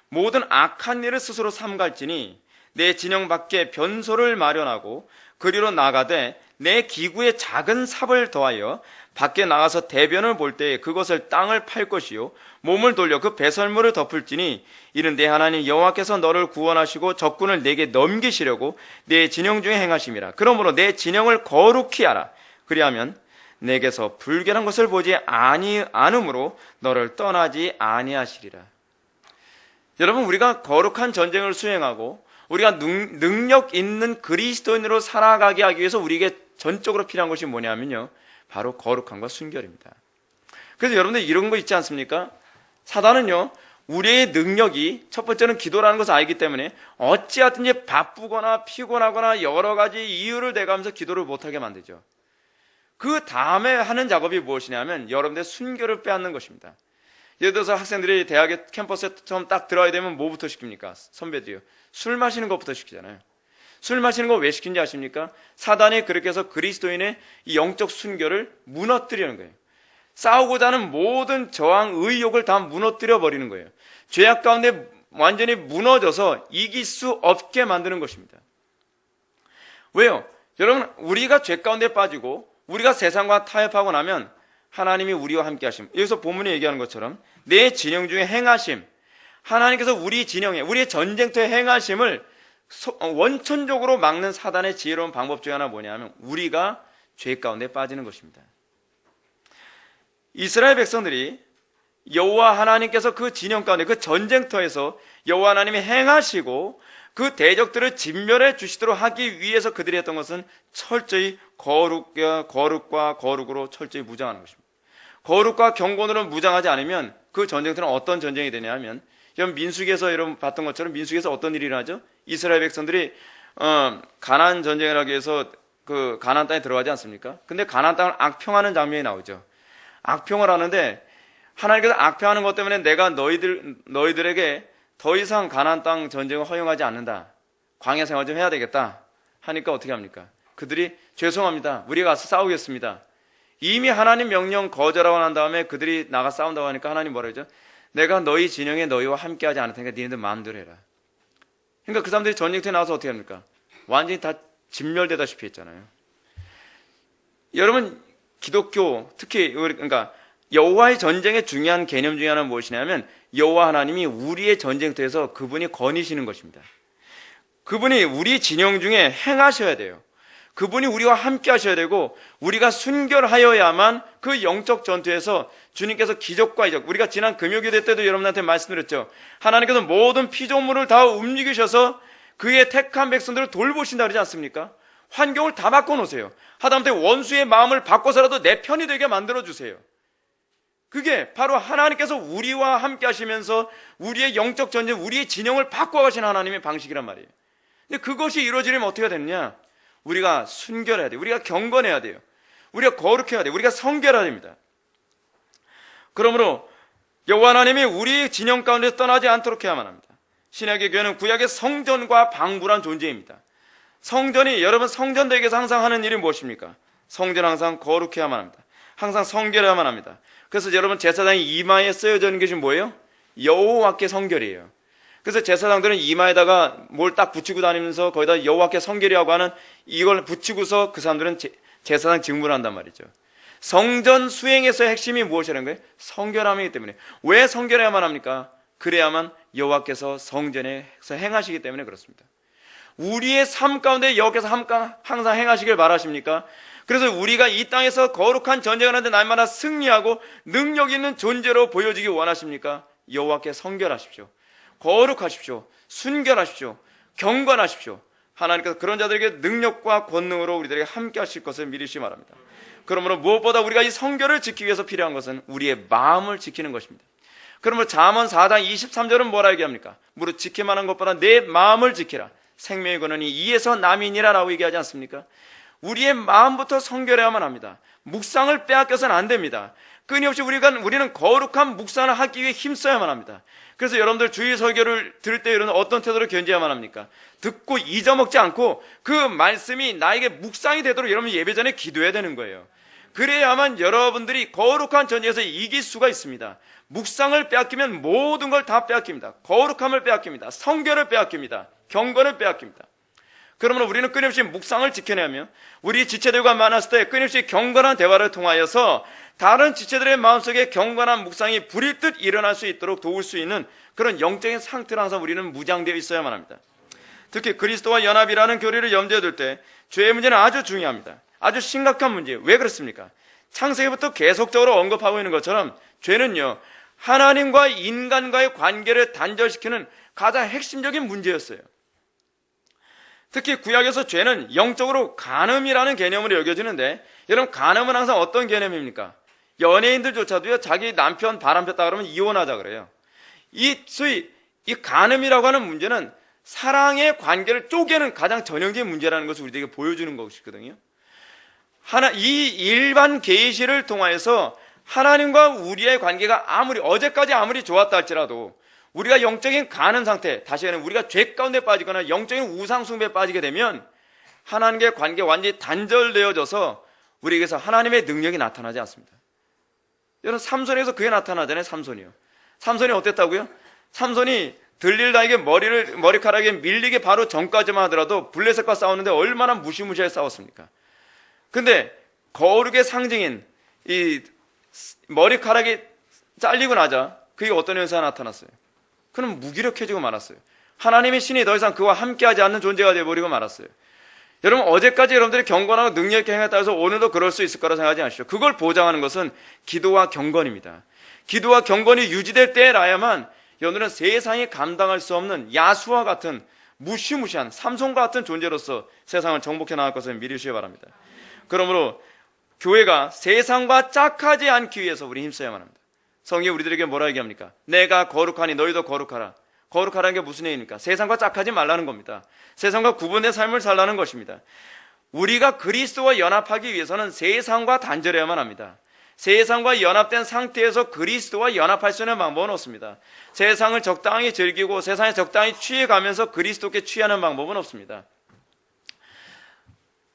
모든 악한 일을 스스로 삼갈지니 내 진영 밖에 변소를 마련하고 그리로 나가되 내 기구에 작은 삽을 더하여 밖에 나가서 대변을 볼 때에 그것을 땅을 팔 것이요 몸을 돌려 그 배설물을 덮을지니 이는 내 하나님 여호와께서 너를 구원하시고 적군을 내게 넘기시려고 내 진영 중에 행하심이라. 그러므로 내 진영을 거룩히 하라. 그리하면 내게서 불결한 것을 보지 않으므로 너를 떠나지 아니하시리라. 여러분, 우리가 거룩한 전쟁을 수행하고 우리가 능력 있는 그리스도인으로 살아가게 하기 위해서 우리에게 전적으로 필요한 것이 뭐냐면요, 바로 거룩함과 순결입니다. 그래서 여러분들 이런 거 있지 않습니까? 사단은요, 우리의 능력이 첫 번째는 기도라는 것을 알기 때문에 어찌하든지 바쁘거나 피곤하거나 여러 가지 이유를 대가면서 기도를 못하게 만들죠. 그 다음에 하는 작업이 무엇이냐면 여러분들의 순결을 빼앗는 것입니다. 예를 들어서 학생들이 대학에 캠퍼스에 처음 딱 들어가야 되면 뭐부터 시킵니까? 선배들이요. 술 마시는 것부터 시키잖아요. 술 마시는 거 왜 시킨지 아십니까? 사단이 그렇게 해서 그리스도인의 이 영적 순결을 무너뜨리는 거예요. 싸우고자 하는 모든 저항, 의욕을 다 무너뜨려 버리는 거예요. 죄악 가운데 완전히 무너져서 이길 수 없게 만드는 것입니다. 왜요? 여러분, 우리가 죄 가운데 빠지고 우리가 세상과 타협하고 나면 하나님이 우리와 함께 하심. 여기서 본문에 얘기하는 것처럼 내 진영 중에 행하심. 하나님께서 우리 진영에, 우리의 전쟁터에 행하심을 원천적으로 막는 사단의 지혜로운 방법 중에 하나 뭐냐면 우리가 죄 가운데 빠지는 것입니다. 이스라엘 백성들이 여호와 하나님께서 그 진영 가운데, 그 전쟁터에서 여호와 하나님이 행하시고 그 대적들을 진멸해 주시도록 하기 위해서 그들이 했던 것은 철저히 거룩과 거룩으로 철저히 무장하는 것입니다. 거룩과 경건으로 무장하지 않으면 그 전쟁터는 어떤 전쟁이 되냐면, 여러분 민수기에서 여러분 봤던 것처럼 민수기에서 어떤 일이 일어나죠? 이스라엘 백성들이 가나안 전쟁을 하기 위해서 그 가나안 땅에 들어가지 않습니까? 근데 가나안 땅을 악평하는 장면이 나오죠. 악평을 하는데 하나님께서 악평하는 것 때문에 내가 너희들에게 더 이상 가나안 땅 전쟁을 허용하지 않는다. 광야 생활 좀 해야 되겠다 하니까 어떻게 합니까? 그들이 죄송합니다. 우리가 가서 싸우겠습니다. 이미 하나님 명령 거절하고 난 다음에 그들이 나가 싸운다고 하니까 하나님 뭐라 그러죠? 내가 너희 진영에 너희와 함께하지 않을 테니까 니네들 마음대로 해라. 그러니까 그 사람들이 전쟁터에 나와서 어떻게 합니까? 완전히 다 진멸되다시피 했잖아요. 여러분, 기독교 특히 그러니까 여호와의 전쟁의 중요한 개념 중에 하나는 무엇이냐면 여호와 하나님이 우리의 전쟁터에서 그분이 거니시는 것입니다. 그분이 우리 진영 중에 행하셔야 돼요. 그분이 우리와 함께 하셔야 되고 우리가 순결하여야만 그 영적 전투에서 주님께서 기적과 이적, 우리가 지난 금요기도 때도 여러분한테 말씀드렸죠. 하나님께서 모든 피조물을 다 움직이셔서 그의 택한 백성들을 돌보신다 그러지 않습니까? 환경을 다 바꿔놓으세요. 하다못해 원수의 마음을 바꿔서라도 내 편이 되게 만들어주세요. 그게 바로 하나님께서 우리와 함께 하시면서 우리의 영적 전쟁, 우리의 진영을 바꿔가신 하나님의 방식이란 말이에요. 근데 그것이 이루어지려면 어떻게 되느냐? 우리가 순결해야 돼요. 우리가 경건해야 돼요. 우리가 거룩해야 돼요. 우리가 성결해야 됩니다. 그러므로 여호와 하나님이 우리 진영 가운데 떠나지 않도록 해야만 합니다. 신약의 교회는 구약의 성전과 방부란 존재입니다. 성전이, 여러분 성전되기 위해서 항상 하는 일이 무엇입니까? 성전은 항상 거룩해야만 합니다. 항상 성결해야만 합니다. 그래서 여러분 제사장이 이마에 쓰여져 있는 것이 뭐예요? 여호와께 성결이에요. 그래서 제사장들은 이마에다가 뭘 딱 붙이고 다니면서 거기다 여호와께 성결이라고 하는 이걸 붙이고서 그 사람들은 제사장 직무를 한단 말이죠. 성전 수행에서의 핵심이 무엇이라는 거예요? 성결함이기 때문에. 왜 성결해야만 합니까? 그래야만 여호와께서 성전에서 행하시기 때문에 그렇습니다. 우리의 삶 가운데 여호와께서 항상 행하시길 바라십니까? 그래서 우리가 이 땅에서 거룩한 전쟁을 하는데 날마다 승리하고 능력 있는 존재로 보여지기 원하십니까? 여호와께 성결하십시오. 거룩하십시오. 순결하십시오. 경건하십시오. 하나님께서 그런 자들에게 능력과 권능으로 우리들에게 함께 하실 것을 미리시 말합니다. 그러므로 무엇보다 우리가 이 성결을 지키기 위해서 필요한 것은 우리의 마음을 지키는 것입니다. 그러므로 잠언 4장 23절은 뭐라 얘기합니까? 무릇 지킬만한 것보다 내 마음을 지키라. 생명의 근원이 이에서 남이니라 라고 얘기하지 않습니까? 우리의 마음부터 성결해야만 합니다. 묵상을 빼앗겨서는 안 됩니다. 끊임없이 우리는 거룩한 묵상을 하기 위해 힘써야만 합니다. 그래서 여러분들 주일 설교를 들을 때 이런 어떤 태도를 견지해야만 합니까? 듣고 잊어먹지 않고 그 말씀이 나에게 묵상이 되도록 여러분 예배 전에 기도해야 되는 거예요. 그래야만 여러분들이 거룩한 전쟁에서 이길 수가 있습니다. 묵상을 빼앗기면 모든 걸 다 빼앗깁니다. 거룩함을 빼앗깁니다. 성결을 빼앗깁니다. 경건을 빼앗깁니다. 그러므로 우리는 끊임없이 묵상을 지켜내며 우리 지체들과 만났을 때 끊임없이 경건한 대화를 통하여서 다른 지체들의 마음속에 경건한 묵상이 불일 듯 일어날 수 있도록 도울 수 있는 그런 영적인 상태로 항상 우리는 무장되어 있어야만 합니다. 특히 그리스도와 연합이라는 교리를 염두에 둘 때 죄의 문제는 아주 중요합니다. 아주 심각한 문제예요. 왜 그렇습니까? 창세기부터 계속적으로 언급하고 있는 것처럼 죄는요, 하나님과 인간과의 관계를 단절시키는 가장 핵심적인 문제였어요. 특히 구약에서 죄는 영적으로 간음이라는 개념으로 여겨지는데, 여러분, 간음은 항상 어떤 개념입니까? 연예인들조차도요, 자기 남편 바람 폈다 그러면 이혼하자 그래요. 소위 이 간음이라고 하는 문제는 사랑의 관계를 쪼개는 가장 전형적인 문제라는 것을 우리에게 보여주는 것이거든요. 이 일반 계시를 통하여서 하나님과 우리의 관계가 어제까지 아무리 좋았다 할지라도 우리가 영적인 간음 상태, 다시 말하면 우리가 죄 가운데 빠지거나 영적인 우상숭배에 빠지게 되면 하나님과의 관계가 완전히 단절되어져서 우리에게서 하나님의 능력이 나타나지 않습니다. 여러분, 삼손에서 그게 나타나잖아요. 삼손이 어땠다고요? 삼손이 들릴다에게 머리카락에 밀리기 바로 전까지만 하더라도 블레셋과 싸웠는데 얼마나 무시무시하게 싸웠습니까? 근데 거룩의 상징인 이 머리카락이 잘리고 나자 그게 어떤 현상이 나타났어요? 그는 무기력해지고 말았어요. 하나님의 신이 더 이상 그와 함께하지 않는 존재가 되어버리고 말았어요. 여러분, 어제까지 여러분들이 경건하고 능력 있게 행했다 해서 오늘도 그럴 수 있을 거라 생각하지 마십시오. 그걸 보장하는 것은 기도와 경건입니다. 기도와 경건이 유지될 때라야만 여러분들은 세상이 감당할 수 없는 야수와 같은 무시무시한 삼손과 같은 존재로서 세상을 정복해 나갈 것을 믿으시기 바랍니다. 그러므로 교회가 세상과 짝하지 않기 위해서 우리 힘써야만 합니다. 성경이 우리들에게 뭐라 얘기합니까? 내가 거룩하니 너희도 거룩하라. 거룩하라는 게 무슨 얘기입니까? 세상과 짝하지 말라는 겁니다. 세상과 구분된 삶을 살라는 것입니다. 우리가 그리스도와 연합하기 위해서는 세상과 단절해야만 합니다. 세상과 연합된 상태에서 그리스도와 연합할 수 있는 방법은 없습니다. 세상을 적당히 즐기고 세상에 적당히 취해가면서 그리스도께 취하는 방법은 없습니다.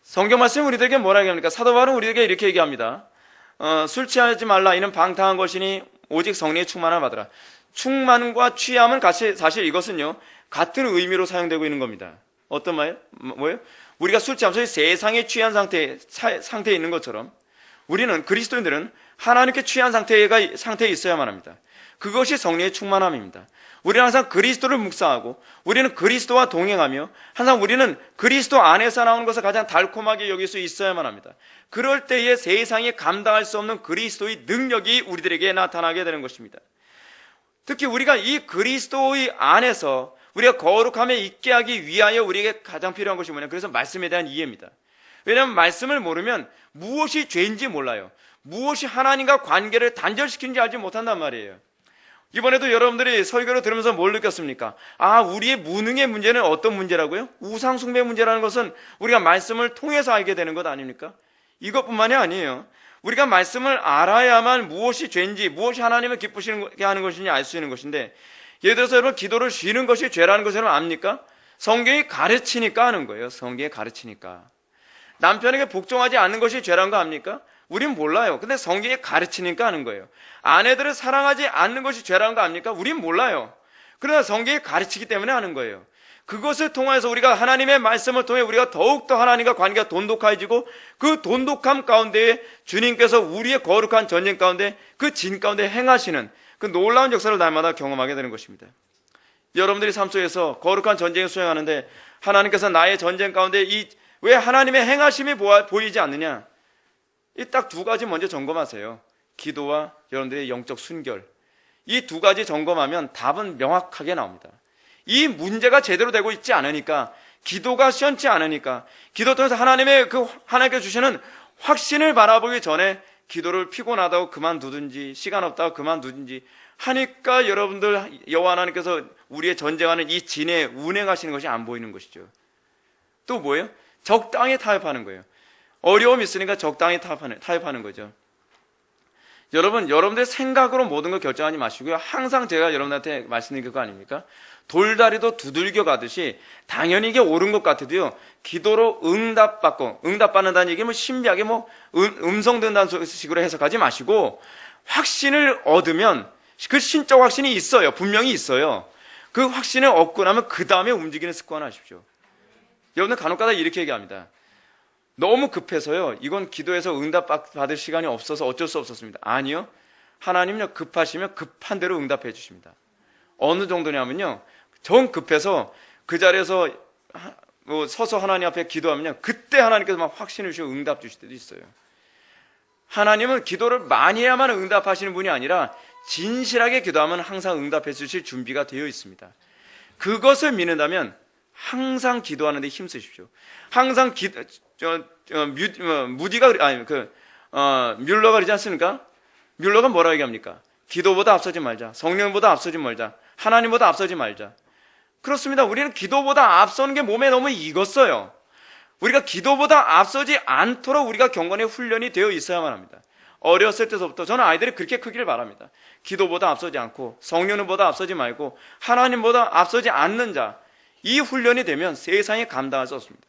성경 말씀이 우리들에게 뭐라 얘기합니까? 사도 바울은 우리에게 이렇게 얘기합니다. 술 취하지 말라. 이는 방탕한 것이니 오직 성령의 충만을 받으라. 충만과 취함은 사실 이것은요, 같은 의미로 사용되고 있는 겁니다. 어떤 말이에요? 뭐예요? 우리가 술 취하면서 세상에 취한 상태에 있는 것처럼 우리는, 그리스도인들은 하나님께 취한 상태에 있어야만 합니다. 그것이 성령의 충만함입니다. 우리는 항상 그리스도를 묵상하고 우리는 그리스도와 동행하며 항상 우리는 그리스도 안에서 나오는 것을 가장 달콤하게 여길 수 있어야만 합니다. 그럴 때에 세상이 감당할 수 없는 그리스도의 능력이 우리들에게 나타나게 되는 것입니다. 특히 우리가 이 그리스도의 안에서 우리가 거룩함에 있게 하기 위하여 우리에게 가장 필요한 것이 뭐냐? 그래서 말씀에 대한 이해입니다. 왜냐하면 말씀을 모르면 무엇이 죄인지 몰라요. 무엇이 하나님과 관계를 단절시키는지 알지 못한단 말이에요. 이번에도 여러분들이 설교를 들으면서 뭘 느꼈습니까? 우리의 무능의 문제는 어떤 문제라고요? 우상숭배 문제라는 것은 우리가 말씀을 통해서 알게 되는 것 아닙니까? 이것뿐만이 아니에요. 우리가 말씀을 알아야만 무엇이 죄인지, 무엇이 하나님을 기쁘시게 하는 것인지 알 수 있는 것인데, 예를 들어서 여러분, 기도를 쉬는 것이 죄라는 것을 여러분 압니까? 성경이 가르치니까 하는 거예요. 성경이 가르치니까. 남편에게 복종하지 않는 것이 죄라는 거 압니까? 우린 몰라요. 근데 성경이 가르치니까 하는 거예요. 아내들을 사랑하지 않는 것이 죄라는 거 압니까? 우린 몰라요. 그러나 성경이 가르치기 때문에 하는 거예요. 그것을 통해서 우리가 하나님의 말씀을 통해 우리가 더욱더 하나님과 관계가 돈독해지고 그 돈독함 가운데에 주님께서 우리의 거룩한 전쟁 가운데 그 진 가운데 행하시는 그 놀라운 역사를 날마다 경험하게 되는 것입니다. 여러분들이 삶 속에서 거룩한 전쟁을 수행하는데 하나님께서 나의 전쟁 가운데 왜 하나님의 행하심이 보이지 않느냐? 이 딱 두 가지 먼저 점검하세요. 기도와 여러분들의 영적 순결. 이 두 가지 점검하면 답은 명확하게 나옵니다. 이 문제가 제대로 되고 있지 않으니까, 기도가 시원치 않으니까, 기도 통해서 하나님께 주시는 확신을 바라보기 전에 기도를 피곤하다고 그만두든지 시간 없다고 그만두든지 하니까 여러분들 여호와 하나님께서 우리의 전쟁하는 이 진에 운행하시는 것이 안 보이는 것이죠. 또 뭐예요? 적당히 타협하는 거예요. 어려움이 있으니까 적당히 타협하는 거죠. 여러분들의 생각으로 모든 걸 결정하지 마시고요. 항상 제가 여러분한테 말씀드린 거 아닙니까? 돌다리도 두들겨 가듯이 당연히 이게 옳은 것 같아도요, 기도로 응답받는다는 얘기 신비하게 음성 듣는다는 식으로 해석하지 마시고, 확신을 얻으면 그 신적 확신이 있어요. 분명히 있어요. 그 확신을 얻고 나면 그 다음에 움직이는 습관 하십시오. 여러분들 간혹가다 이렇게 얘기합니다. 너무 급해서요, 이건 기도해서 응답 받을 시간이 없어서 어쩔 수 없었습니다. 아니요, 하나님은요, 급하시면 급한 대로 응답해 주십니다. 어느 정도냐면요, 정 급해서 그 자리에서 서서 하나님 앞에 기도하면요, 그때 하나님께서 막 확신을 주시고 응답 주실 때도 있어요. 하나님은 기도를 많이 해야만 응답하시는 분이 아니라 진실하게 기도하면 항상 응답해 주실 준비가 되어 있습니다. 그것을 믿는다면 항상 기도하는 데 힘쓰십시오. 항상 뮬러가 그러지 않습니까? 뮬러가 뭐라고 얘기합니까? 기도보다 앞서지 말자. 성령보다 앞서지 말자. 하나님보다 앞서지 말자. 그렇습니다. 우리는 기도보다 앞서는 게 몸에 너무 익었어요. 우리가 기도보다 앞서지 않도록 우리가 경건의 훈련이 되어 있어야만 합니다. 어렸을 때서부터 저는 아이들이 그렇게 크기를 바랍니다. 기도보다 앞서지 않고 성령보다 앞서지 말고 하나님보다 앞서지 않는 자, 이 훈련이 되면 세상에 감당할 수 없습니다.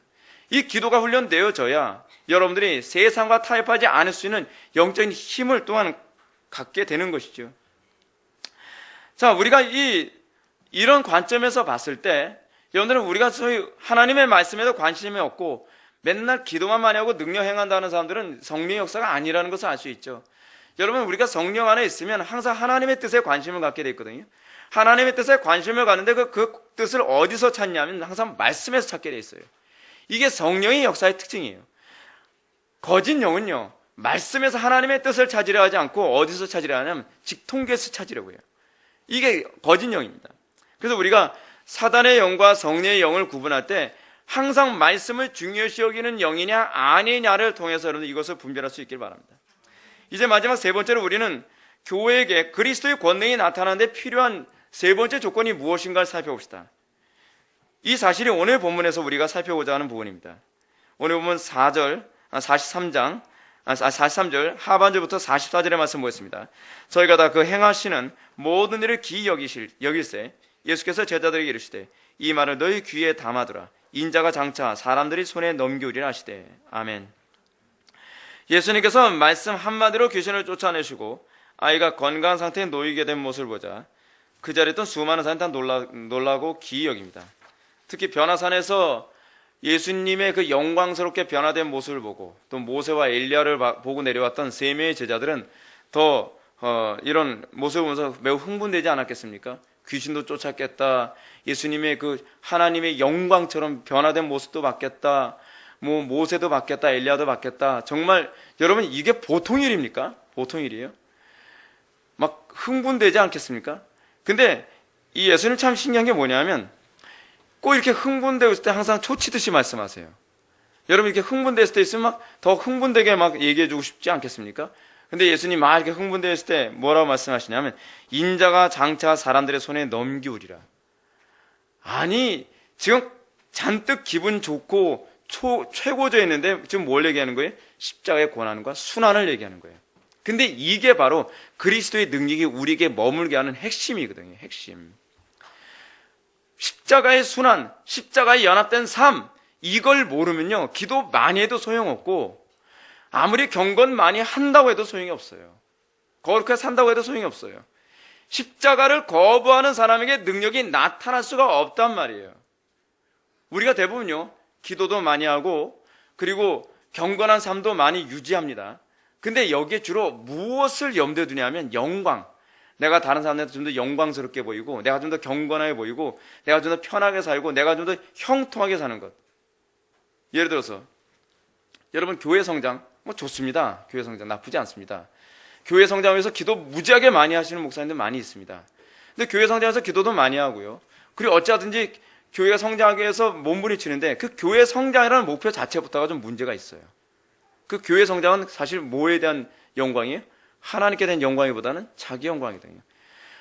이 기도가 훈련되어져야 여러분들이 세상과 타협하지 않을 수 있는 영적인 힘을 또한 갖게 되는 것이죠. 자, 우리가 이런 관점에서 봤을 때 여러분들은 우리가 소위 하나님의 말씀에도 관심이 없고 맨날 기도만 많이 하고 능력 행한다는 사람들은 성령의 역사가 아니라는 것을 알 수 있죠. 여러분, 우리가 성령 안에 있으면 항상 하나님의 뜻에 관심을 갖게 돼 있거든요. 하나님의 뜻에 관심을 갖는데 그 뜻을 어디서 찾냐면 항상 말씀에서 찾게 돼 있어요. 이게 성령의 역사의 특징이에요. 거짓 영은요, 말씀에서 하나님의 뜻을 찾으려 하지 않고 어디서 찾으려 하냐면 직통계에서 찾으려고 해요. 이게 거짓 영입니다. 그래서 우리가 사단의 영과 성령의 영을 구분할 때 항상 말씀을 중요시 여기는 영이냐 아니냐를 통해서 여러분 이것을 분별할 수 있길 바랍니다. 이제 마지막 세 번째로 우리는 교회에게 그리스도의 권능이 나타나는 데 필요한 세 번째 조건이 무엇인가를 살펴봅시다. 이 사실이 오늘 본문에서 우리가 살펴보자 하는 부분입니다. 오늘 본문 43절 하반절부터 44절의 말씀 보겠습니다. 저희가 다 그 행하시는 모든 일을 기이 여길세 예수께서 제자들에게 이르시되 이 말을 너희 귀에 담아두라. 인자가 장차 사람들이 손에 넘기우리라 하시되. 아멘. 예수님께서 말씀 한마디로 귀신을 쫓아내시고 아이가 건강한 상태에 놓이게 된 모습을 보자 그 자리에 있던 수많은 사람이 다 놀라고 기이 여깁니다. 특히 변화산에서 예수님의 그 영광스럽게 변화된 모습을 보고 또 모세와 엘리야를 보고 내려왔던 세 명의 제자들은 더 이런 모습을 보면서 매우 흥분되지 않았겠습니까? 귀신도 쫓았겠다. 예수님의 그 하나님의 영광처럼 변화된 모습도 받겠다. 모세도 받겠다. 엘리야도 받겠다. 정말 여러분 이게 보통 일입니까? 보통 일이에요? 막 흥분되지 않겠습니까? 근데 이 예수님 참 신기한 게 뭐냐면 꼭 이렇게 흥분되어 있을 때 항상 초치듯이 말씀하세요. 여러분 이렇게 흥분됐을 때 있으면 막 더 흥분되게 막 얘기해주고 싶지 않겠습니까? 근데 예수님 막 이렇게 흥분되어 있을 때 뭐라고 말씀하시냐면 인자가 장차 사람들의 손에 넘기우리라. 아니 지금 잔뜩 기분 좋고 최고져 있는데 지금 뭘 얘기하는 거예요? 십자가의 고난과 순환을 얘기하는 거예요. 근데 이게 바로 그리스도의 능력이 우리에게 머물게 하는 핵심이거든요. 핵심. 십자가의 순환, 십자가의 연합된 삶, 이걸 모르면요 기도 많이 해도 소용없고 아무리 경건 많이 한다고 해도 소용이 없어요. 거룩하게 산다고 해도 소용이 없어요. 십자가를 거부하는 사람에게 능력이 나타날 수가 없단 말이에요. 우리가 대부분요 기도도 많이 하고 그리고 경건한 삶도 많이 유지합니다. 근데 여기에 주로 무엇을 염두에 두냐면 영광. 내가 다른 사람들한테 좀 더 영광스럽게 보이고 내가 좀 더 경건하게 보이고 내가 좀 더 편하게 살고 내가 좀 더 형통하게 사는 것. 예를 들어서 여러분 교회 성장 좋습니다. 교회 성장 나쁘지 않습니다. 교회 성장을 위해서 기도 무지하게 많이 하시는 목사님들 많이 있습니다. 근데 교회 성장에서 기도도 많이 하고요. 그리고 어찌하든지 교회가 성장하기 위해서 몸부림치는데 그 교회 성장이라는 목표 자체부터가 좀 문제가 있어요. 그 교회 성장은 사실 뭐에 대한 영광이에요? 하나님께 대한 영광이보다는 자기 영광이거든요.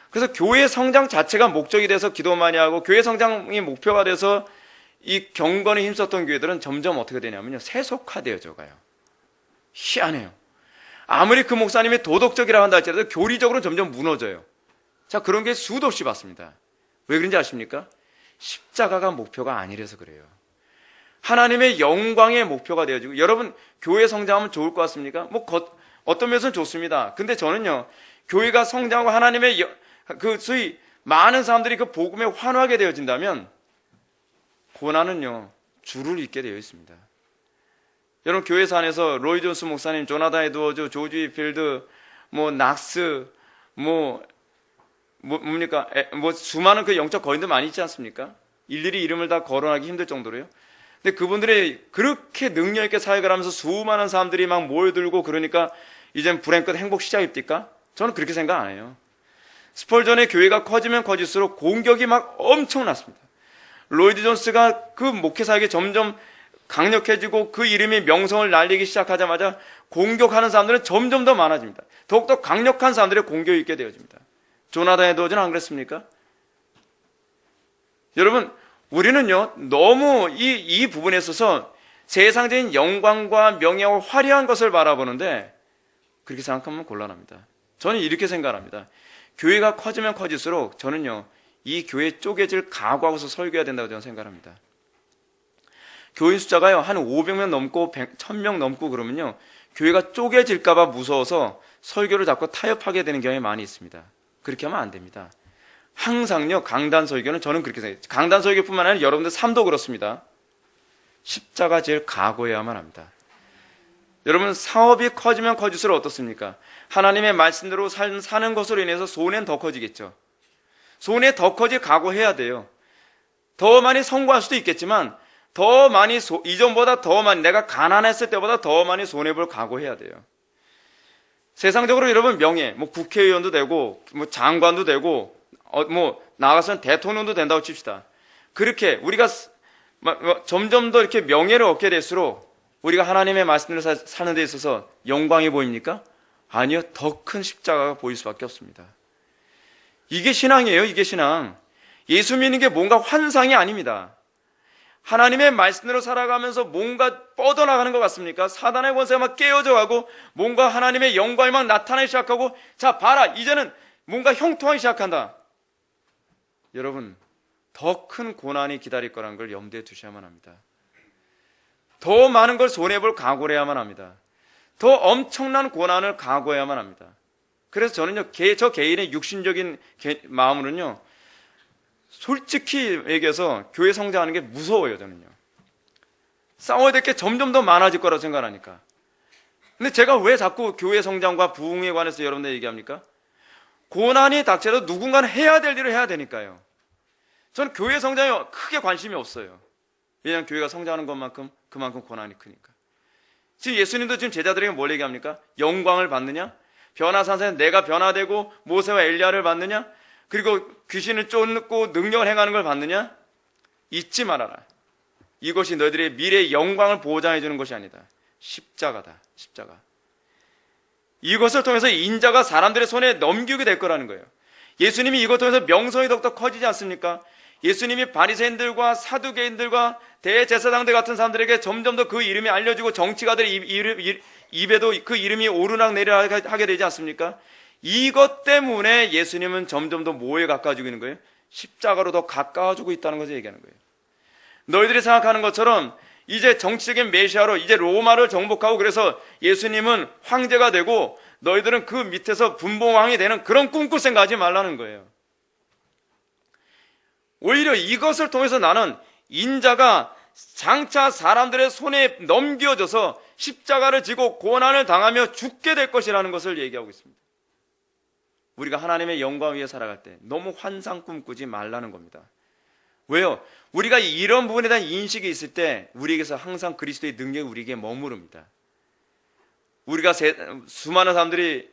그래서 교회 성장 자체가 목적이 돼서 기도 많이 하고 교회 성장이 목표가 돼서 이 경건에 힘썼던 교회들은 점점 어떻게 되냐면요 세속화되어져 가요. 희한해요. 아무리 그 목사님이 도덕적이라고 한다 할지라도 교리적으로 점점 무너져요. 자, 그런 게 수도 없이 봤습니다. 왜 그런지 아십니까? 십자가가 목표가 아니라서 그래요. 하나님의 영광의 목표가 되어지고 여러분 교회 성장하면 좋을 것 같습니까? 어떤 면에서는 좋습니다. 근데 저는요 교회가 성장하고 하나님의 그 소위 많은 사람들이 그 복음에 환호하게 되어진다면 고난은요 줄을 잇게 되어 있습니다. 여러분 교회사 안에서 로이 존스 목사님, 조나단 에드워즈, 조지 위필드, 낙스, 수많은 그 영적 거인들 많이 있지 않습니까? 일일이 이름을 다 거론하기 힘들 정도로요. 근데 그분들이 그렇게 능력 있게 사역을 하면서 수많은 사람들이 막 모여들고 그러니까 이젠 불행 끝 행복 시작입니까? 저는 그렇게 생각 안 해요. 스펄전의 교회가 커지면 커질수록 공격이 막 엄청났습니다. 로이드 존스가 그 목회 사역이 점점 강력해지고 그 이름이 명성을 날리기 시작하자마자 공격하는 사람들은 점점 더 많아집니다. 더욱더 강력한 사람들의 공격이 있게 되어집니다. 조나단 에드워즈는 안 그랬습니까? 여러분, 우리는요, 너무 이 부분에 있어서 세상적인 영광과 명예와 화려한 것을 바라보는데 그렇게 생각하면 곤란합니다. 저는 이렇게 생각합니다. 교회가 커지면 커질수록 저는요, 이 교회 쪼개질 각오하고서 설교해야 된다고 저는 생각합니다. 교인 숫자가요, 한 500명 넘고 1000명 넘고 그러면요, 교회가 쪼개질까봐 무서워서 설교를 자꾸 타협하게 되는 경향이 많이 있습니다. 그렇게 하면 안 됩니다. 항상요, 강단 설교는 저는 그렇게 생각해요. 강단 설교뿐만 아니라 여러분들 삶도 그렇습니다. 십자가 질 각오해야만 합니다. 여러분, 사업이 커지면 커질수록 어떻습니까? 하나님의 말씀대로 사는 것으로 인해서 손해는 더 커지겠죠. 손해 더 커질 각오해야 돼요. 더 많이 성공할 수도 있겠지만 더 많이 이전보다 더 많이, 내가 가난했을 때보다 더 많이 손해볼 각오해야 돼요. 세상적으로 여러분 명예, 국회의원도 되고 장관도 되고 나가서는 대통령도 된다고 칩시다. 그렇게 우리가 점점 더 이렇게 명예를 얻게 될수록 우리가 하나님의 말씀을 사는 데 있어서 영광이 보입니까? 아니요, 더 큰 십자가가 보일 수밖에 없습니다. 이게 신앙이에요. 이게 신앙. 예수 믿는 게 뭔가 환상이 아닙니다. 하나님의 말씀대로 살아가면서 뭔가 뻗어나가는 것 같습니까? 사단의 권세가 막 깨어져 가고 뭔가 하나님의 영광이 막 나타나기 시작하고, 자 봐라, 이제는 뭔가 형통하기 시작한다. 여러분, 더 큰 고난이 기다릴 거라는 걸 염두에 두셔야만 합니다. 더 많은 걸 손해볼 각오를 해야만 합니다. 더 엄청난 고난을 각오해야만 합니다. 그래서 저는요, 저 개인의 육신적인 마음으로는요, 솔직히 얘기해서 교회 성장하는 게 무서워요. 저는요, 싸워야 될 게 점점 더 많아질 거라고 생각하니까. 근데 제가 왜 자꾸 교회 성장과 부흥에 관해서 여러분들 얘기합니까? 고난이 닥쳐도 누군가는 해야 될 일을 해야 되니까요. 저는 교회 성장에 크게 관심이 없어요. 왜냐하면 교회가 성장하는 것만큼 그만큼 고난이 크니까. 지금 예수님도 지금 제자들에게 뭘 얘기합니까? 영광을 받느냐? 변화산상에서 내가 변화되고 모세와 엘리야를 받느냐? 그리고 귀신을 쫓고 능력을 행하는 걸 받느냐? 잊지 말아라. 이것이 너희들의 미래의 영광을 보장해 주는 것이 아니다. 십자가다. 십자가. 이것을 통해서 인자가 사람들의 손에 넘기게 될 거라는 거예요. 예수님이 이것 통해서 명성이 더욱더 커지지 않습니까? 예수님이 바리새인들과 사두개인들과 대제사장들 같은 사람들에게 점점 더 그 이름이 알려지고 정치가들의 입에도 그 이름이 오르락내리락 하게 되지 않습니까? 이것 때문에 예수님은 점점 더 뭐에 가까워지고 있는 거예요? 십자가로 더 가까워지고 있다는 것을 얘기하는 거예요. 너희들이 생각하는 것처럼 이제 정치적인 메시아로 이제 로마를 정복하고 그래서 예수님은 황제가 되고 너희들은 그 밑에서 분봉왕이 되는 그런 꿈꿀 생각하지 말라는 거예요. 오히려 이것을 통해서 나는 인자가 장차 사람들의 손에 넘겨져서 십자가를 지고 고난을 당하며 죽게 될 것이라는 것을 얘기하고 있습니다. 우리가 하나님의 영광 위에 살아갈 때 너무 환상 꿈꾸지 말라는 겁니다. 왜요? 우리가 이런 부분에 대한 인식이 있을 때 우리에게서 항상 그리스도의 능력이 우리에게 머무릅니다. 우리가 수많은 사람들이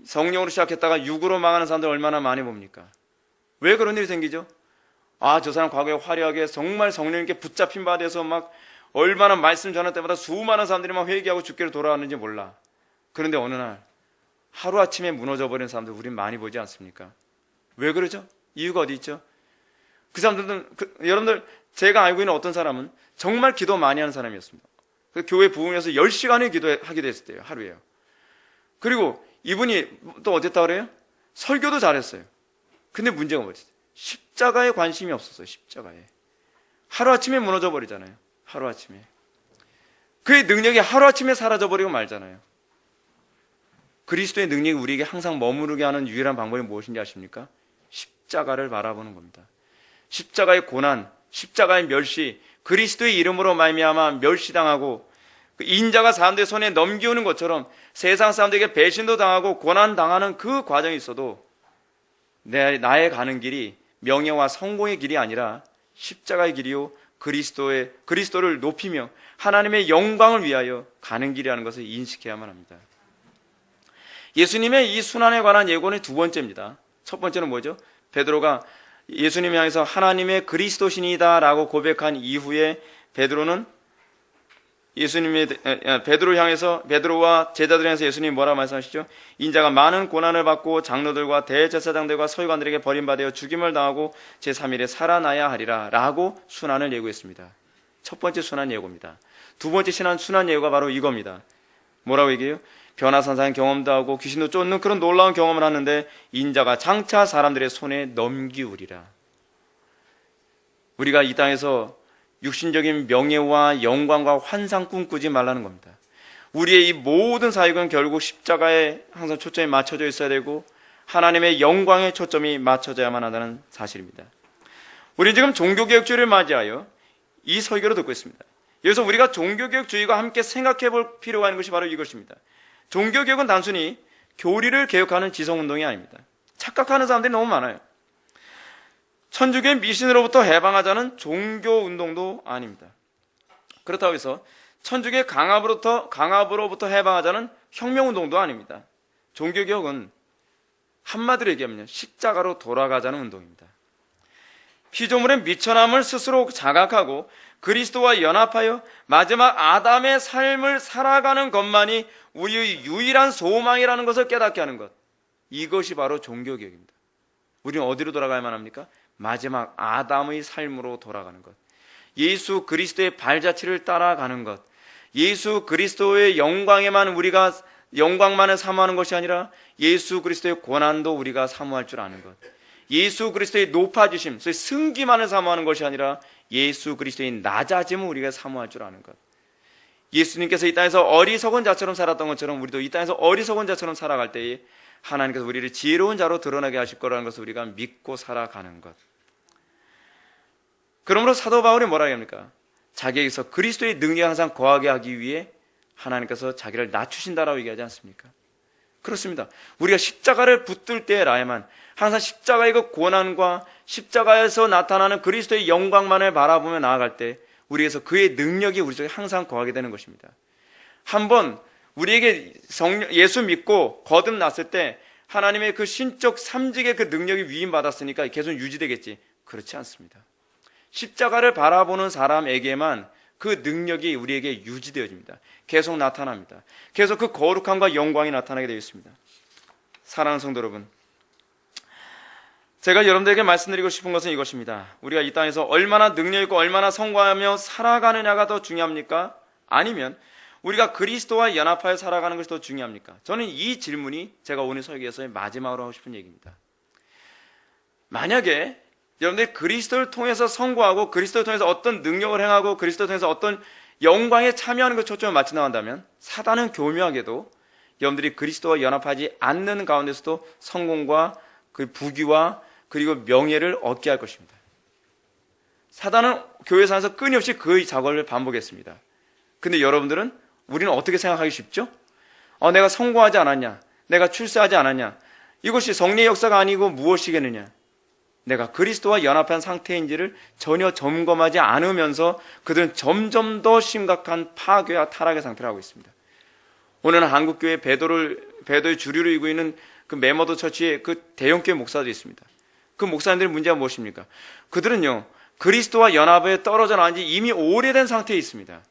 성령으로 시작했다가 육으로 망하는 사람들 얼마나 많이 봅니까? 왜 그런 일이 생기죠? 저 사람 과거에 화려하게 정말 성령님께 붙잡힌 바 돼서 막 얼마나 말씀 전할 때마다 수많은 사람들이 막 회개하고 죽기로 돌아왔는지 몰라. 그런데 어느 날 하루아침에 무너져버린 사람들 우린 많이 보지 않습니까? 왜 그러죠? 이유가 어디 있죠? 그 사람들은 여러분들, 제가 알고 있는 어떤 사람은 정말 기도 많이 하는 사람이었습니다. 교회 부흥에서 10시간을 기도하기도 했을 때요, 하루에요. 그리고 이분이 또 어땠다 그래요? 설교도 잘했어요. 근데 문제가 뭐지? 십자가에 관심이 없었어요. 십자가에. 하루아침에 무너져 버리잖아요. 하루아침에. 그의 능력이 하루아침에 사라져버리고 말잖아요. 그리스도의 능력이 우리에게 항상 머무르게 하는 유일한 방법이 무엇인지 아십니까? 십자가를 바라보는 겁니다. 십자가의 고난, 십자가의 멸시, 그리스도의 이름으로 말미암아 멸시당하고 그 인자가 사람들의 손에 넘기우는 것처럼 세상 사람들에게 배신도 당하고 고난당하는 그 과정이 있어도 나의 가는 길이 명예와 성공의 길이 아니라 십자가의 길이요 그리스도를 높이며 하나님의 영광을 위하여 가는 길이라는 것을 인식해야만 합니다. 예수님의 이 순환에 관한 예고는 두 번째입니다. 첫 번째는 뭐죠? 베드로가 예수님 향해서 하나님의 그리스도시니다 라고 고백한 이후에 베드로는 베드로와 제자들 향해서 예수님이 뭐라고 말씀하시죠? 인자가 많은 고난을 받고 장로들과 대제사장들과 서기관들에게 버림받아 죽임을 당하고 제3일에 살아나야 하리라 라고 순환을 예고했습니다. 첫 번째 순환 예고입니다. 두 번째 순환 예고가 바로 이겁니다. 뭐라고 얘기해요? 변화산상의 경험도 하고 귀신도 쫓는 그런 놀라운 경험을 하는데 인자가 장차 사람들의 손에 넘기우리라. 우리가 이 땅에서 육신적인 명예와 영광과 환상 꿈꾸지 말라는 겁니다. 우리의 이 모든 사역은 결국 십자가에 항상 초점이 맞춰져 있어야 되고 하나님의 영광에 초점이 맞춰져야만 한다는 사실입니다. 우리는 지금 종교개혁주의를 맞이하여 이 설교를 듣고 있습니다. 여기서 우리가 종교개혁주의와 함께 생각해 볼 필요가 있는 것이 바로 이것입니다. 종교개혁은 단순히 교리를 개혁하는 지성운동이 아닙니다. 착각하는 사람들이 너무 많아요. 천주교의 미신으로부터 해방하자는 종교운동도 아닙니다. 그렇다고 해서 천주교의 강압으로부터 해방하자는 혁명운동도 아닙니다. 종교개혁은 한마디로 얘기하면 십자가로 돌아가자는 운동입니다. 피조물의 미천함을 스스로 자각하고 그리스도와 연합하여 마지막 아담의 삶을 살아가는 것만이 우리의 유일한 소망이라는 것을 깨닫게 하는 것. 이것이 바로 종교개혁입니다. 우리는 어디로 돌아가야만 합니까? 마지막 아담의 삶으로 돌아가는 것. 예수 그리스도의 발자취를 따라가는 것. 예수 그리스도의 영광만을 사모하는 것이 아니라 예수 그리스도의 고난도 우리가 사모할 줄 아는 것. 예수 그리스도의 높아지심, 승기만을 사모하는 것이 아니라 예수 그리스도의 낮아짐을 우리가 사모할 줄 아는 것. 예수님께서 이 땅에서 어리석은 자처럼 살았던 것처럼 우리도 이 땅에서 어리석은 자처럼 살아갈 때에 하나님께서 우리를 지혜로운 자로 드러나게 하실 거라는 것을 우리가 믿고 살아가는 것. 그러므로 사도 바울이 뭐라고 합니까? 자기에게서 그리스도의 능력이 항상 거하게 하기 위해 하나님께서 자기를 낮추신다라고 얘기하지 않습니까? 그렇습니다. 우리가 십자가를 붙들 때라야만 항상 십자가의 그 고난과 십자가에서 나타나는 그리스도의 영광만을 바라보며 나아갈 때 우리에서 그의 능력이 우리 속에 항상 거하게 되는 것입니다. 한번 우리에게 예수 믿고 거듭났을 때 하나님의 그 신적 삼직의 그 능력이 위임받았으니까 계속 유지되겠지. 그렇지 않습니다. 십자가를 바라보는 사람에게만 그 능력이 우리에게 유지되어집니다. 계속 나타납니다. 계속 그 거룩함과 영광이 나타나게 되어 있습니다. 사랑하는 성도 여러분, 제가 여러분들에게 말씀드리고 싶은 것은 이것입니다. 우리가 이 땅에서 얼마나 능력 있고 얼마나 성공하며 살아가느냐가 더 중요합니까? 아니면 우리가 그리스도와 연합하여 살아가는 것이 더 중요합니까? 저는 이 질문이 제가 오늘 설교에서의 마지막으로 하고 싶은 얘기입니다. 만약에 여러분들이 그리스도를 통해서 성공하고 그리스도를 통해서 어떤 능력을 행하고 그리스도를 통해서 어떤 영광에 참여하는 것 초점을 맞춰 나간다면 사단은 교묘하게도 여러분들이 그리스도와 연합하지 않는 가운데서도 성공과 그 부귀와 그리고 명예를 얻게 할 것입니다. 사단은 교회 안에서 끊임없이 그 작업을 반복했습니다. 근데 여러분들은 우리는 어떻게 생각하기 쉽죠? 내가 성공하지 않았냐? 내가 출세하지 않았냐? 이것이 성리의 역사가 아니고 무엇이겠느냐? 내가 그리스도와 연합한 상태인지를 전혀 점검하지 않으면서 그들은 점점 더 심각한 파괴와 타락의 상태를 하고 있습니다. 오늘은 한국교회 베드로의 주류를 이루고 있는 그 메머드 처치의 그 대형교회 목사들이 있습니다. 그 목사님들의 문제가 무엇입니까? 그들은요, 그리스도와 연합에 떨어져 나온 지 이미 오래된 상태에 있습니다.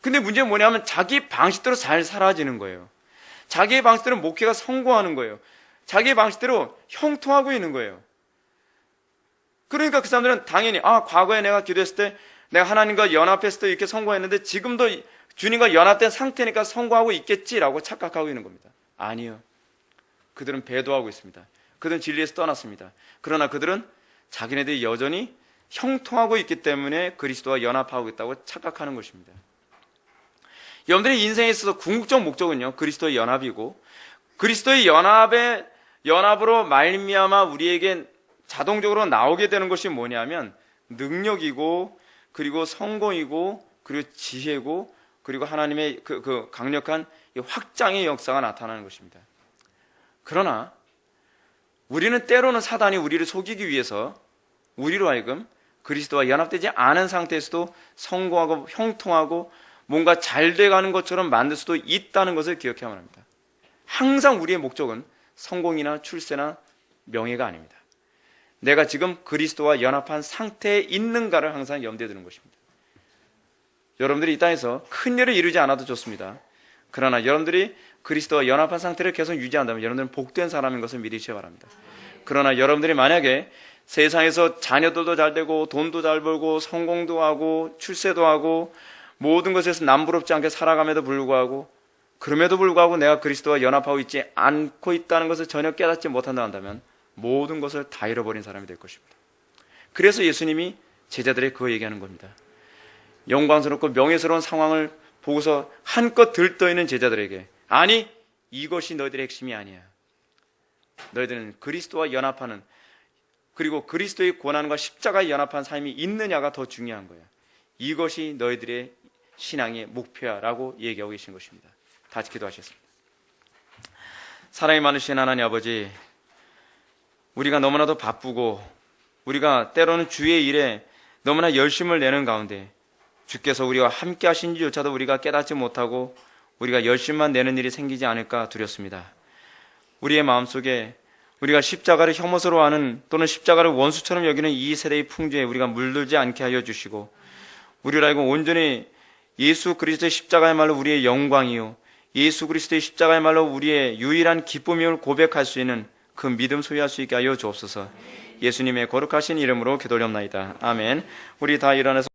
근데 문제는 뭐냐면 자기 방식대로 잘 살아지는 거예요. 자기의 방식대로 목회가 성공하는 거예요. 자기의 방식대로 형통하고 있는 거예요. 그러니까 그 사람들은 당연히 과거에 내가 기도했을 때 내가 하나님과 연합했을 때 이렇게 성공했는데 지금도 주님과 연합된 상태니까 성공하고 있겠지라고 착각하고 있는 겁니다. 아니요. 그들은 배도하고 있습니다. 그들은 진리에서 떠났습니다. 그러나 그들은 자기네들이 여전히 형통하고 있기 때문에 그리스도와 연합하고 있다고 착각하는 것입니다. 여러분들의 인생에 있어서 궁극적 목적은요, 그리스도의 연합이고 그리스도의 연합으로 말미암아 우리에게 자동적으로 나오게 되는 것이 뭐냐면 능력이고, 그리고 성공이고, 그리고 지혜고, 그리고 하나님의 그 강력한 이 확장의 역사가 나타나는 것입니다. 그러나 우리는 때로는 사단이 우리를 속이기 위해서 우리로 하여금 그리스도와 연합되지 않은 상태에서도 성공하고 형통하고 뭔가 잘 돼가는 것처럼 만들 수도 있다는 것을 기억해야만 합니다. 항상 우리의 목적은 성공이나 출세나 명예가 아닙니다. 내가 지금 그리스도와 연합한 상태에 있는가를 항상 염두에 두는 것입니다. 여러분들이 이 땅에서 큰 일을 이루지 않아도 좋습니다. 그러나 여러분들이 그리스도와 연합한 상태를 계속 유지한다면 여러분들은 복된 사람인 것을 믿으시기 바랍니다. 그러나 여러분들이 만약에 세상에서 자녀들도 잘 되고 돈도 잘 벌고 성공도 하고 출세도 하고 모든 것에서 남부럽지 않게 살아감에도 불구하고, 그럼에도 불구하고 내가 그리스도와 연합하고 있지 않고 있다는 것을 전혀 깨닫지 못한다 한다면 모든 것을 다 잃어버린 사람이 될 것입니다. 그래서 예수님이 제자들에게 그거 얘기하는 겁니다. 영광스럽고 명예스러운 상황을 보고서 한껏 들떠있는 제자들에게, 아니 이것이 너희들의 핵심이 아니야. 너희들은 그리스도와 연합하는, 그리고 그리스도의 고난과 십자가에 연합한 삶이 있느냐가 더 중요한 거야. 이것이 너희들의 신앙의 목표야 라고 얘기하고 계신 것입니다. 같이 기도하시겠습니다. 사랑이 많으신 하나님 아버지, 우리가 너무나도 바쁘고 우리가 때로는 주의 일에 너무나 열심을 내는 가운데 주께서 우리와 함께 하신지조차도 우리가 깨닫지 못하고 우리가 열심만 내는 일이 생기지 않을까 두렵습니다. 우리의 마음속에 우리가 십자가를 혐오스러워하는, 또는 십자가를 원수처럼 여기는 이 세대의 풍조에 우리가 물들지 않게 하여 주시고, 우리를 알고 온전히 예수 그리스도의 십자가야말로 우리의 영광이요, 예수 그리스도의 십자가야말로 우리의 유일한 기쁨임을 고백할 수 있는 그 믿음 소유할 수 있게 하여 주옵소서. 예수님의 거룩하신 이름으로 기도드립나이다. 아멘. 우리 다 일어나서